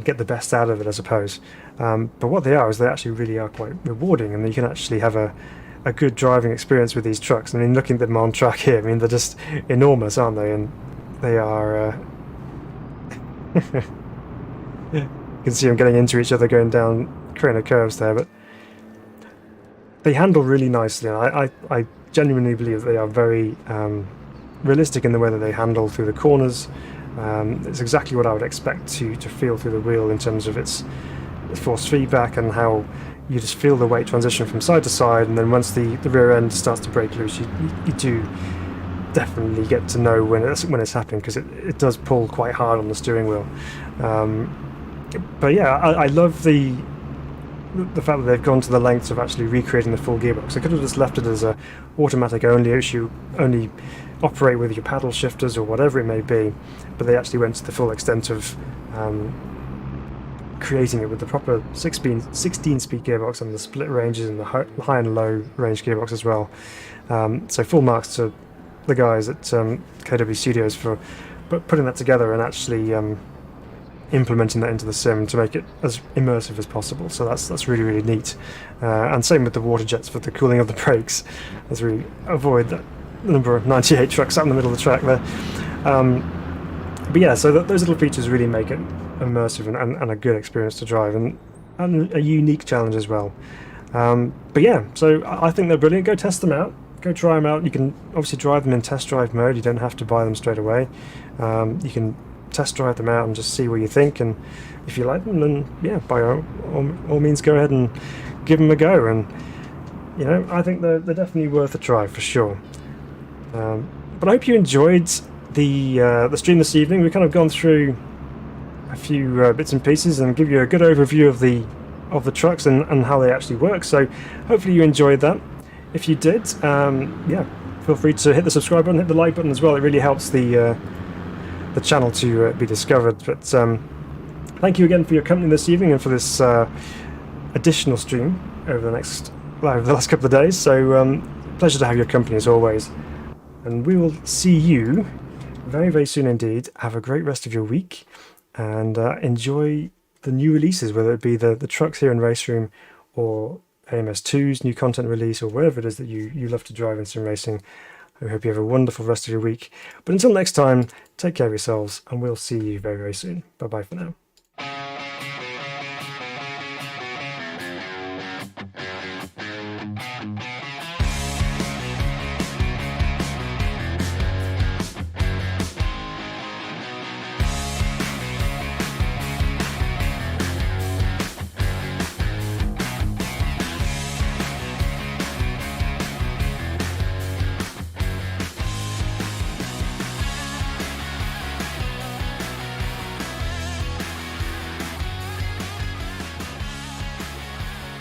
get the best out of it, I suppose. But what they are is they actually really are quite rewarding, and you can actually have a good driving experience with these trucks. I mean, looking at them on track here, I mean, they're just enormous, aren't they? And they are... you can see them getting into each other, going down corner curves there, but they handle really nicely. And I genuinely believe they are very realistic in the way that they handle through the corners. It's exactly what I would expect to feel through the wheel in terms of its force feedback, and how you just feel the weight transition from side to side, and then once the rear end starts to break loose, you do definitely get to know when it's happening, because it does pull quite hard on the steering wheel. But yeah, I love the fact that they've gone to the lengths of actually recreating the full gearbox. They could have just left it as a automatic only issue, only operate with your paddle shifters or whatever it may be, but they actually went to the full extent of creating it with the proper 16-speed gearbox and the split ranges and the high and low range gearbox as well. So full marks to the guys at KW Studios for putting that together and actually implementing that into the sim to make it as immersive as possible. So that's really, really neat. And same with the water jets for the cooling of the brakes, as we avoid that number of 98 trucks out in the middle of the track there. But yeah, so those little features really make it immersive and a good experience to drive, and a unique challenge as well. But yeah, so I think they're brilliant. Go test them out. Go try them out. You can obviously drive them in test drive mode. You don't have to buy them straight away. You can test drive them out and just see what you think, and if you like them, then yeah, by all means go ahead and give them a go. And you know, I think they're definitely worth a try for sure. But I hope you enjoyed the stream this evening. We've kind of gone through a few bits and pieces and give you a good overview of the trucks and how they actually work. So hopefully you enjoyed that. If you did, yeah, feel free to hit the subscribe button, hit the like button as well. It really helps the channel to be discovered. But thank you again for your company this evening and for this additional stream over the last couple of days. So pleasure to have your company as always, and we will see you very, very soon indeed. Have a great rest of your week and enjoy the new releases, whether it be the trucks here in RaceRoom or AMS2's new content release or wherever it is that you love to drive in sim racing. I hope you have a wonderful rest of your week. But until next time, take care of yourselves and we'll see you very, very soon. Bye bye for now.